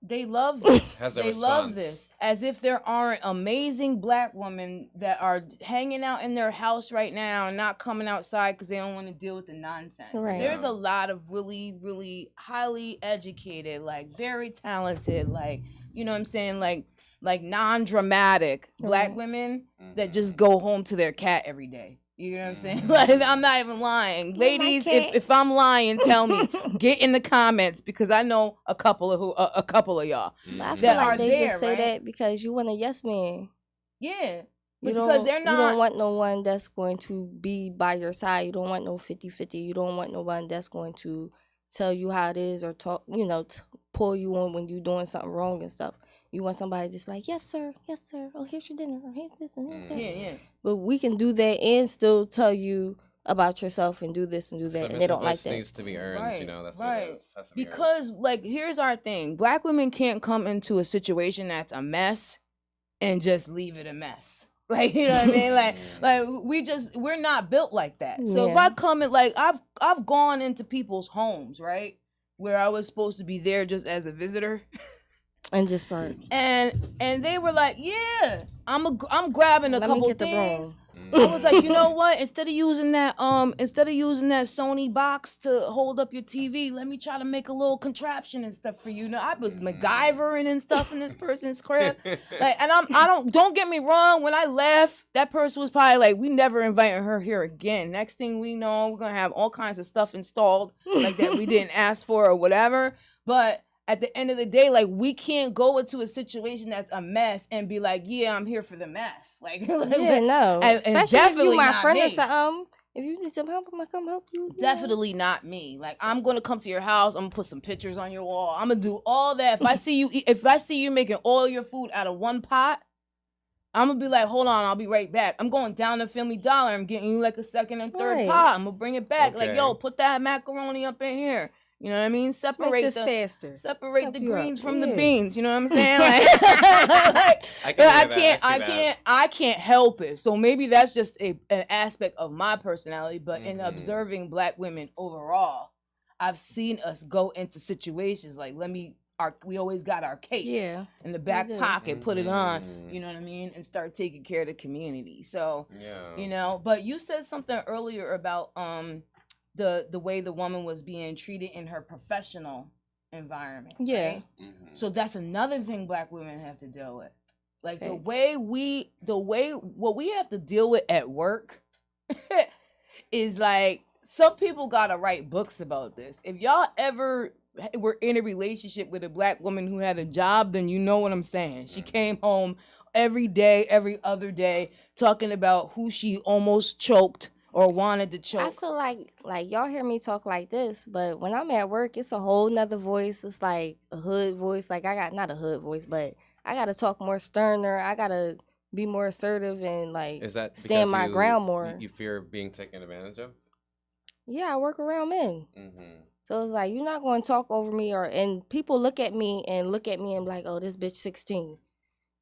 they love this. Has a They love response. this. As if there aren't amazing black women that are hanging out in their house right now and not coming outside because they don't want to deal with the nonsense. Right. There's a lot of really, really highly educated, like very talented, like, you know what I'm saying, like non-dramatic black women that just go home to their cat every day. You know what I'm saying? Like, I'm not even lying. Ladies, if I'm lying, tell me. Get in the comments, because I know a couple of y'all I feel that like are they there, just say right? that because you want a yes man. Yeah. You Because they're you not. don't want no one that's going to be by your side. You don't want no 50-50. You don't want no one that's going to tell you how it is, or talk, pull you on when you're doing something wrong and stuff. You want somebody just like, yes, sir. Yes, sir. Oh, here's your dinner. Or here's this and here's that. Yeah. But we can do that and still tell you about yourself and do this and do that. And they don't like that. Needs to be earned, Right, you know, that's right. what it is. Has to be earned. Because, like, here's our thing. Black women can't come into a situation that's a mess and just leave it a mess. Like, you know what I mean? Like we're not built like that. So if I come in, like, I've gone into people's homes, right? Where I was supposed to be there just as a visitor. And just part. And they were like, yeah, I'm grabbing a Let me couple get the things. broom. I was like, you know what? Instead of using that Sony box to hold up your TV, let me try to make a little contraption and stuff for you. You know, I was MacGyvering and stuff in this person's crib. Like, and don't get me wrong, when I left, that person was probably like, we never inviting her here again. Next thing we know, we're gonna have all kinds of stuff installed like that we didn't ask for or whatever. But at the end of the day, like, we can't go into a situation that's a mess and be like, yeah, I'm here for the mess. Like, yeah, no. And Especially definitely if you my not friend me. or something. If you need some help, I'm gonna come help you. Definitely not me. Like, I'm gonna come to your house. I'm gonna put some pictures on your wall. I'm gonna do all that. If I see you making all your food out of one pot, I'm gonna be like, hold on, I'll be right back. I'm going down to Family Dollar. I'm getting you like a second and third pot. I'm gonna bring it back. Okay. Like, yo, put that macaroni up in here. You know what I mean? Separate this faster. Separate the greens from the Yeah. beans. You know what I'm saying? Like, I can't help it. So maybe that's just an aspect of my personality. But in observing black women overall, I've seen us go into situations like, we always got our cape in the back pocket, put it on, you know what I mean, and start taking care of the community. So, you know, but you said something earlier about the way the woman was being treated in her professional environment. Yeah. Right? So that's another thing black women have to deal with. Like, Fact. what we have to deal with at work is like, some people gotta write books about this. If y'all ever were in a relationship with a black woman who had a job, then you know what I'm saying. She came home every day, every other day, talking about who she almost choked or wanted to choke. I feel like y'all hear me talk like this, but when I'm at work, it's a whole nother voice. It's like a hood voice. Like, I got not a hood voice, but I gotta talk more sterner. I gotta be more assertive and like stand my ground more. You fear being taken advantage of? Yeah, I work around men. So it's like, you're not going to talk over me, and people look at me and be like, oh, this bitch 16,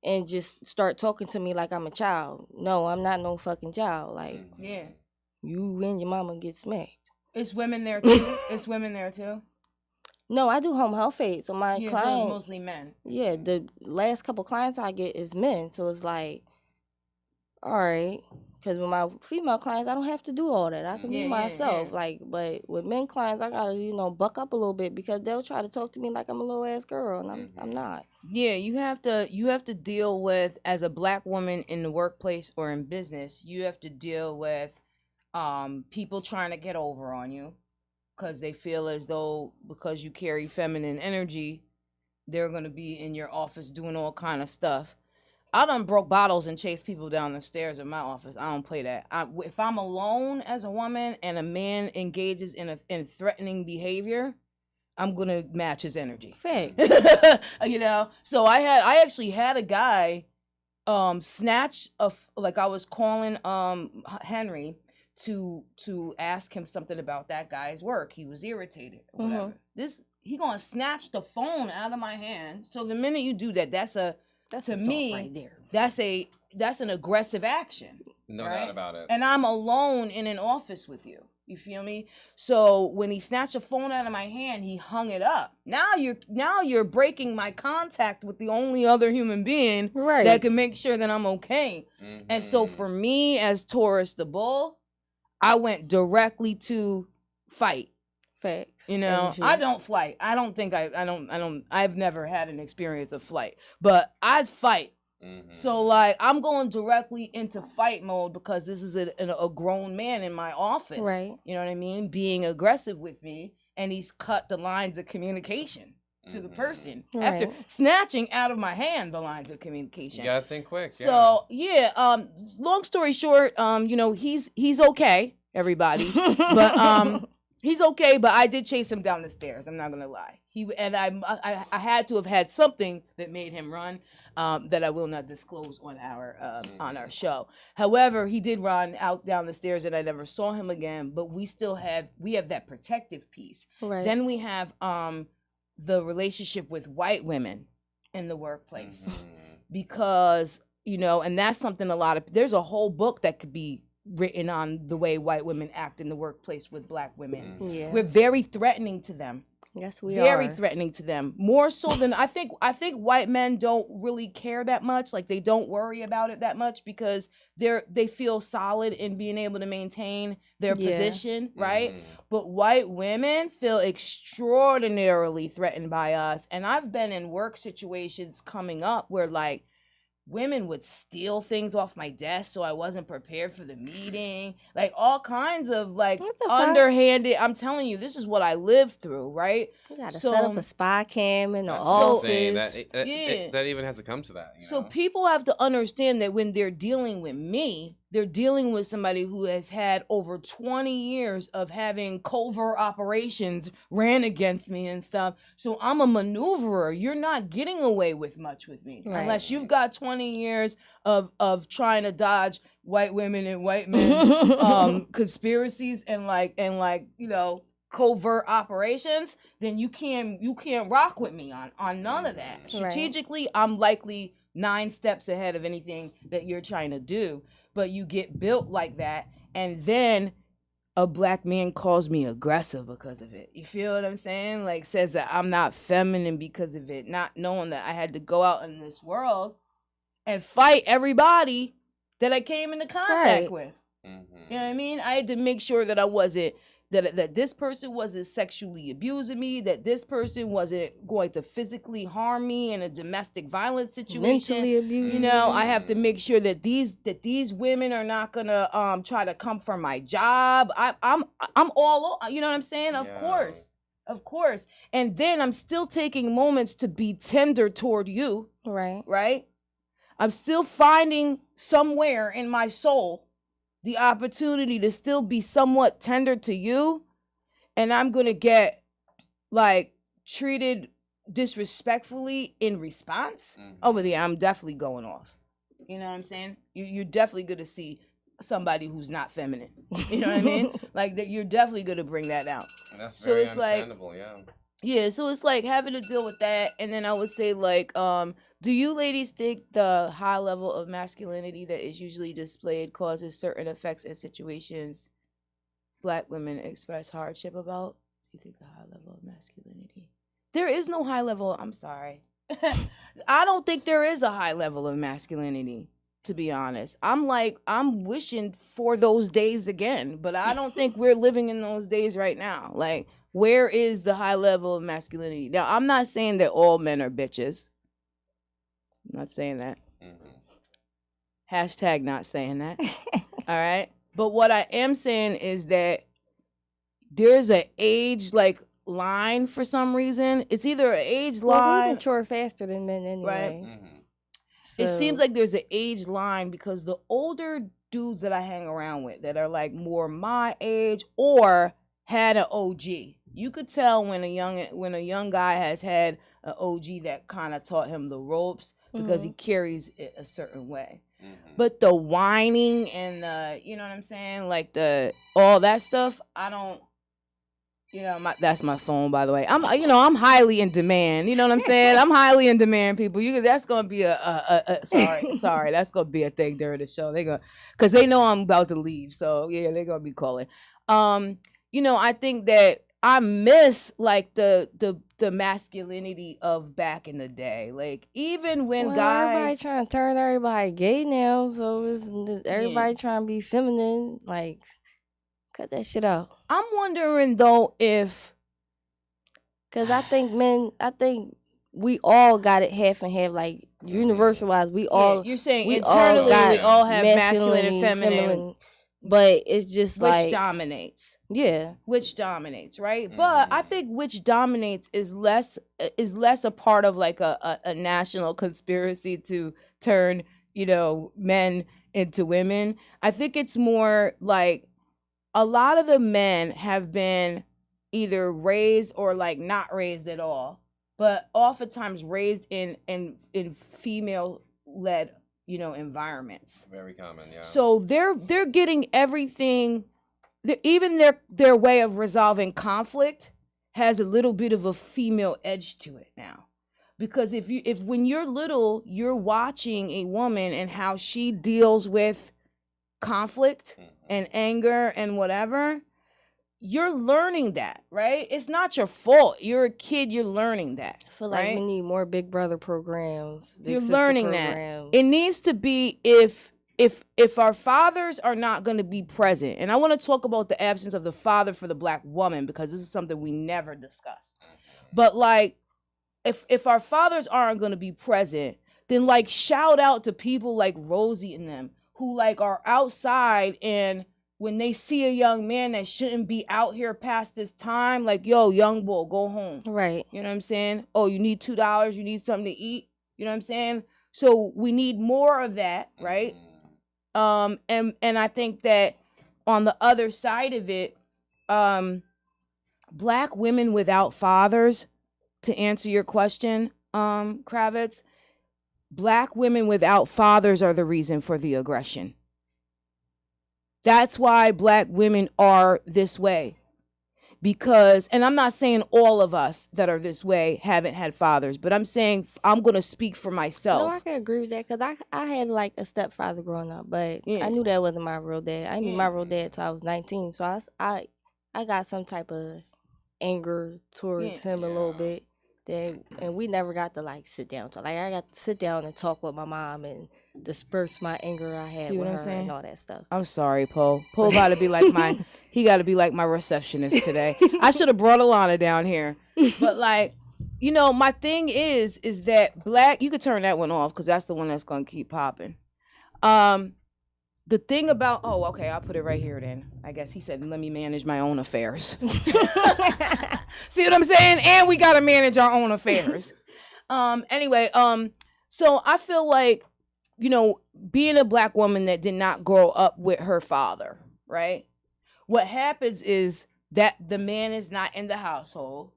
and just start talking to me like I'm a child. No, I'm not no fucking child. Like, yeah, you and your mama get smacked. It's women there too. It's women there too. No, I do home health aides. So my Yeah, so clients, it's mostly men. yeah, the last couple clients I get is men. So it's like, all right, because with my female clients, I don't have to do all that. I can be myself. Like, but with men clients, I gotta, buck up a little bit because they'll try to talk to me like I'm a little ass girl, and I'm not. Yeah, you have to deal with, as a black woman in the workplace or in business, you have to deal with people trying to get over on you because they feel as though because you carry feminine energy, they're gonna be in your office doing all kind of stuff. I done broke bottles and chased people down the stairs in my office. I don't play that. If I'm alone as a woman and a man engages in threatening behavior, I'm gonna match his energy. Fact. So I actually had a guy snatch I was calling Henry to ask him something about that guy's work. He was irritated or whatever. He gonna snatch the phone out of my hand. So the minute you do that, that's to me right there. That's an aggressive action. No right? doubt about it. And I'm alone in an office with you. You feel me? So when he snatched a phone out of my hand, he hung it up. Now you're breaking my contact with the only other human being that can make sure that I'm okay. Mm-hmm. And so for me as Taurus the bull, I went directly to fight. Facts. I don't fight. I've never had an experience of flight, but I'd fight. Mm-hmm. So I'm going directly into fight mode because this is a grown man in my office. Right. You know what I mean? Being aggressive with me, and he's cut the lines of communication to the person after snatching out of my hand the lines of communication. You gotta think quick. So long story short, he's okay, everybody, but he's okay. But I did chase him down the stairs. I'm not gonna lie. I had to have had something that made him run. That I will not disclose on our show. However, he did run out down the stairs, and I never saw him again. But we have that protective piece. Right. Then we have the relationship with white women in the workplace, because and that's something there's a whole book that could be written on the way white women act in the workplace with black women. Yeah. We're very threatening to them. Yes, we are. Very threatening to them. More so than I think white men don't really care that much. Like, they don't worry about it that much because they feel solid in being able to maintain their position, right? But white women feel extraordinarily threatened by us. And I've been in work situations coming up where women would steal things off my desk so I wasn't prepared for the meeting. All kinds of underhanded. I'm telling you, this is what I lived through, right? You gotta set up a spy cam in the office. That even has to come to that. So people have to understand that when they're dealing with me, they're dealing with somebody who has had over 20 years of having covert operations ran against me and stuff. So I'm a maneuverer. You're not getting away with much with me unless you've got 20 years of trying to dodge white women and white men conspiracies and covert operations. Then you can't rock with me on none of that. Strategically, I'm likely 9 steps ahead of anything that you're trying to do. But you get built like that, and then a black man calls me aggressive because of it. You feel what I'm saying? Says that I'm not feminine because of it, not knowing that I had to go out in this world and fight everybody that I came into contact with. Mm-hmm. You know what I mean? I had to make sure that I wasn't, that this person wasn't sexually abusing me, that this person wasn't going to physically harm me in a domestic violence situation. Mentally abusing. I have to make sure that these women are not gonna try to come for my job. I'm all, you know what I'm saying? Of course. And then I'm still taking moments to be tender toward you. Right? I'm still finding somewhere in my soul the opportunity to still be somewhat tender to you, and I'm gonna get treated disrespectfully in response. Oh, but yeah, I'm definitely going off. You know what I'm saying? You're definitely gonna see somebody who's not feminine. You know what I mean? That you're definitely gonna bring that out. And that's very understandable. Yeah, so it's having to deal with that, and then I would say do you ladies think the high level of masculinity that is usually displayed causes certain effects and situations black women express hardship about? you think the high level of masculinity? There is no high level. I'm sorry. I don't think there is a high level of masculinity, to be honest. I'm wishing for those days again, but I don't think we're living in those days right now. Like, where is the high level of masculinity? Now, I'm not saying that all men are bitches. I'm not saying that. Hashtag not saying that. All right. But what I am saying is that there's an age like line for some reason. It's either an age line. We mature faster than men anyway. Right. It seems like there's an age line because the older dudes that I hang around with that are like more my age or had an OG. You could tell when a young guy has had an OG that kind of taught him the ropes because he carries it a certain way. But the whining and the, you know what I'm saying, like all that stuff, I don't. That's my phone, by the way. I'm highly in demand. You know what I'm saying? I'm highly in demand, people. That's gonna be sorry, that's gonna be a thing during the show. Because they know I'm about to leave, so yeah, they're gonna be calling. I think that I miss like the masculinity of back in the day. Like even when guys, everybody trying to turn everybody gay now, so it's everybody trying to be feminine. Like, cut that shit out. I'm wondering though if, because I think we all got it half and half. Like universal wise, we all. You're saying internally we all have masculine and feminine. But it's just which dominates. Yeah. Which dominates, right? But I think which dominates is less a part of like a national conspiracy to turn, men into women. I think it's more like a lot of the men have been either raised or like not raised at all, but oftentimes raised in female led environments. Very common, yeah. So they're getting everything. Even their way of resolving conflict has a little bit of a female edge to it now, because if when you're little, you're watching a woman and how she deals with conflict and anger and whatever. You're learning that, right? It's not your fault. You're a kid. You're learning that. I feel like we need more Big Brother programs. You're learning that. It needs to be if our fathers are not going to be present. And I want to talk about the absence of the father for the Black woman, because this is something we never discuss. But like, if our fathers aren't going to be present, then like shout out to people like Rosie and them who like are outside, and when they see a young man that shouldn't be out here past this time, like, yo, young boy, go home. Right. You know what I'm saying? Oh, you need $2, you need something to eat. You know what I'm saying? So we need more of that, right? And I think that on the other side of it, Black women without fathers, to answer your question, Kravitz, Black women without fathers are the reason for the aggression. That's why Black women are this way. Because, and I'm not saying all of us that are this way haven't had fathers, but I'm saying I'm going to speak for myself. No, I can agree with that, because I had like a stepfather growing up, but I knew that wasn't my real dad. I knew my real dad till I was 19, so I got some type of anger towards him a little bit. And we never got to like sit down. So like I got to sit down and talk with my mom and disperse my anger I had with her and all that stuff. I'm sorry, Poe. Poe got to be like he got to be like my receptionist today. I should have brought Alana down here. But like, my thing is that Black, you could turn that one off because that's the one that's going to keep popping. The thing about, okay, I'll put it right here then. I guess he said, let me manage my own affairs. See what I'm saying? And we got to manage our own affairs. Anyway, so I feel like, being a Black woman that did not grow up with her father, right? What happens is that the man is not in the household.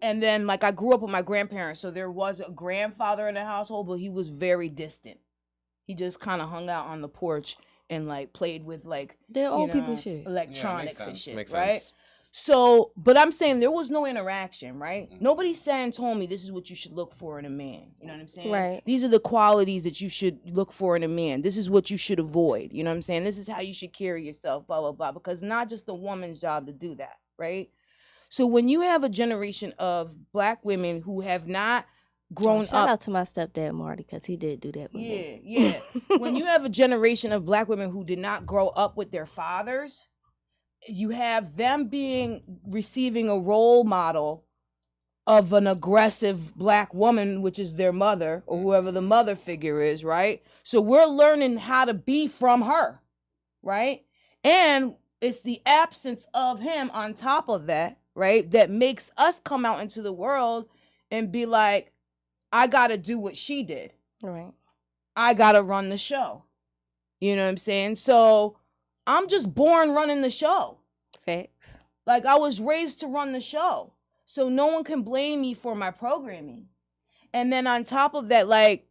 And then, like, I grew up with my grandparents, so there was a grandfather in the household, but he was very distant. He just kind of hung out on the porch and like played with like old people shit, electronics and shit, Makes right? sense. So, but I'm saying there was no interaction, right? Nobody sat and told me this is what you should look for in a man. You know what I'm saying? Right. These are the qualities that you should look for in a man. This is what you should avoid. You know what I'm saying? This is how you should carry yourself, blah, blah, blah. Because it's not just the woman's job to do that, right? So when you have a generation of black women who have not grown Shout up, out to my stepdad Marty, because he did do that with me. yeah. When you have a generation of black women who did not grow up with their fathers, you have them receiving a role model of an aggressive black woman, which is their mother or whoever the mother figure is, right? So we're learning how to be from her, right? And it's the absence of him on top of that, right? That makes us come out into the world and be like, I got to do what she did. Right. I got to run the show. You know what I'm saying? So I'm just born running the show. Facts. Like, I was raised to run the show. So no one can blame me for my programming. And then on top of that, like,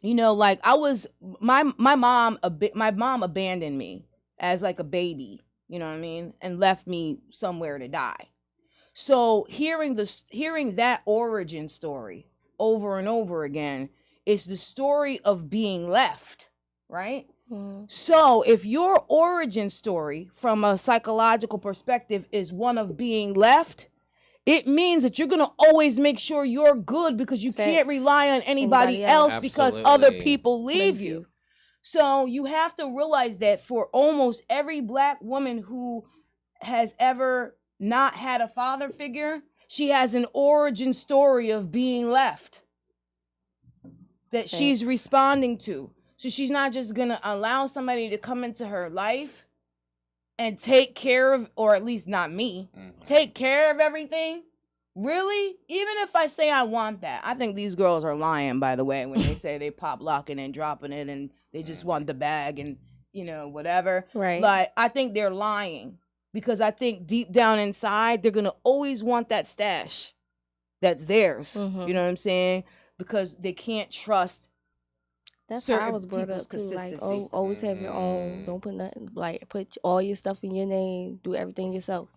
you know, like I was, my mom abandoned me as like a baby, you know what I mean? And left me somewhere to die. So hearing that origin story over and over again is the story of being left, right? So if your origin story from a psychological perspective is one of being left, it means that you're going to always make sure you're good because you can't rely on anybody else because other people leave you. So you have to realize that for almost every black woman who has ever not had a father figure, she has an origin story of being left that she's responding to. So she's not just going to allow somebody to come into her life and take care of, or at least not me, take care of everything. Really? Even if I say I want that, I think these girls are lying, by the way, when they say they pop locking and dropping it and they just want the bag and, you know, whatever. Right. Like, I think they're lying because I think deep down inside, they're going to always want that stash that's theirs. You know what I'm saying? Because they can't trust. That's how I was brought up too. Like, always have your own. Don't put nothing. Like, put all your stuff in your name. Do everything yourself.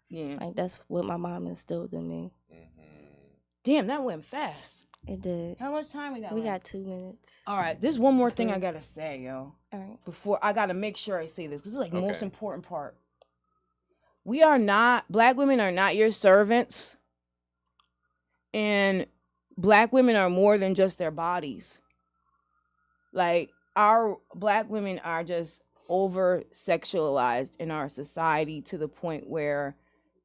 Yeah. Like, that's what my mom instilled in me. Damn, that went fast. It did. How much time we got? We got 2 minutes. All right. There's one more thing I gotta say, yo. All right. Before I gotta make sure I say this because it's like the most important part. We are not, black women are not your servants, and black women are more than just their bodies. Like, our black women are just over sexualized in our society to the point where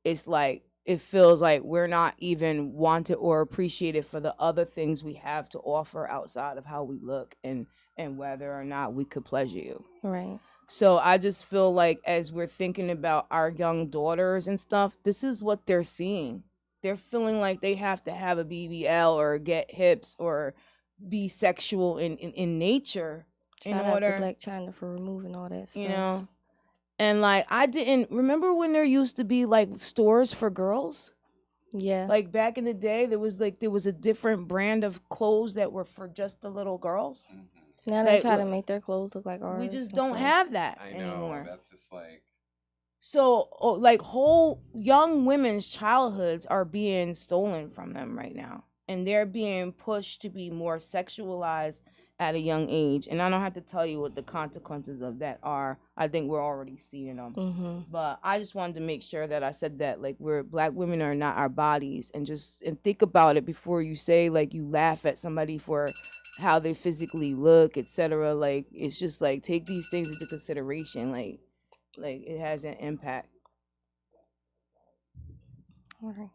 it's like, it feels like we're not even wanted or appreciated for the other things we have to offer outside of how we look and whether or not we could pleasure you. Right. So I just feel like as we're thinking about our young daughters and stuff, this is what they're seeing. They're feeling like they have to have a BBL or get hips or be sexual in nature Shout out to Black China for removing all that stuff. You know? And like, I didn't remember when there used to be like stores for girls. Yeah. Like back in the day, there was a different brand of clothes that were for just the little girls. Now they try to make their clothes look like ours. We just don't have that anymore. That's just like. So, like, whole young women's childhoods are being stolen from them right now. And they're being pushed to be more sexualized at a young age. And I don't have to tell you what the consequences of that are. I think we're already seeing them. But I just wanted to make sure that I said that, like, black women are not our bodies. And think about it before you say, like, you laugh at somebody for how they physically look, etc. Like, it's just like, take these things into consideration. Like it has an impact. All right.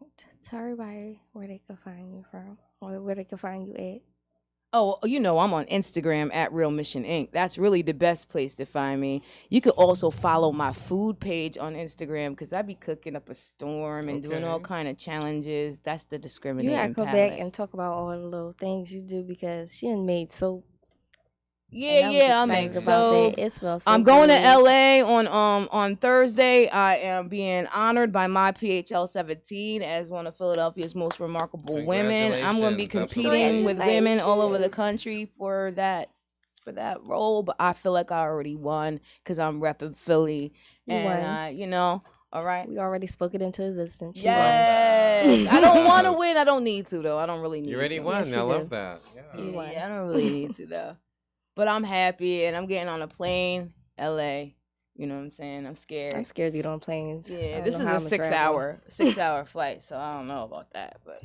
Tell everybody where they can find you from, or where they can find you at. Oh, you know, I'm on Instagram at Real Mission Inc. That's really the best place to find me. You could also follow my food page on Instagram because I be cooking up a storm and doing all kind of challenges. That's the discriminating You gotta go palette. back and talk about all the little things you do because she done made soap. Yeah, I make soap. It smells so I'm going good. to LA on Thursday. I am being honored by my PHL 17 as one of Philadelphia's most remarkable women. I'm going to be competing with women all over the country for that role, but I feel like I already won because I'm repping Philly. You and you know, all right. We already spoke it into existence. Yes. I don't want to win. I don't need to though. I don't really need to. You already won. Yes, I you love do. that. Yeah. Yeah, I don't really need to though. But I'm happy and I'm getting on a plane, LA, You know what I'm saying? I'm scared. I'm scared to get on planes. I Yeah, don't this know is how a I'ma 6 travel. hour 6 hour flight, so I don't know about that, but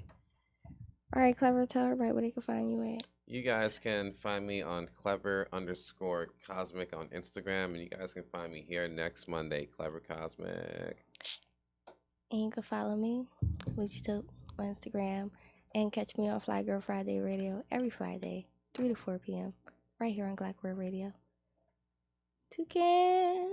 All right, Clever, tell everybody where they can find you at. You guys can find me on clever_cosmic on Instagram, and you guys can find me here next Monday, Clever Cosmic. And you can follow me, LouchieTotes, on Instagram, and catch me on Fly Girl Friday Radio every Friday, 3 to 4 p.m., right here on Black Word Radio. Toucan.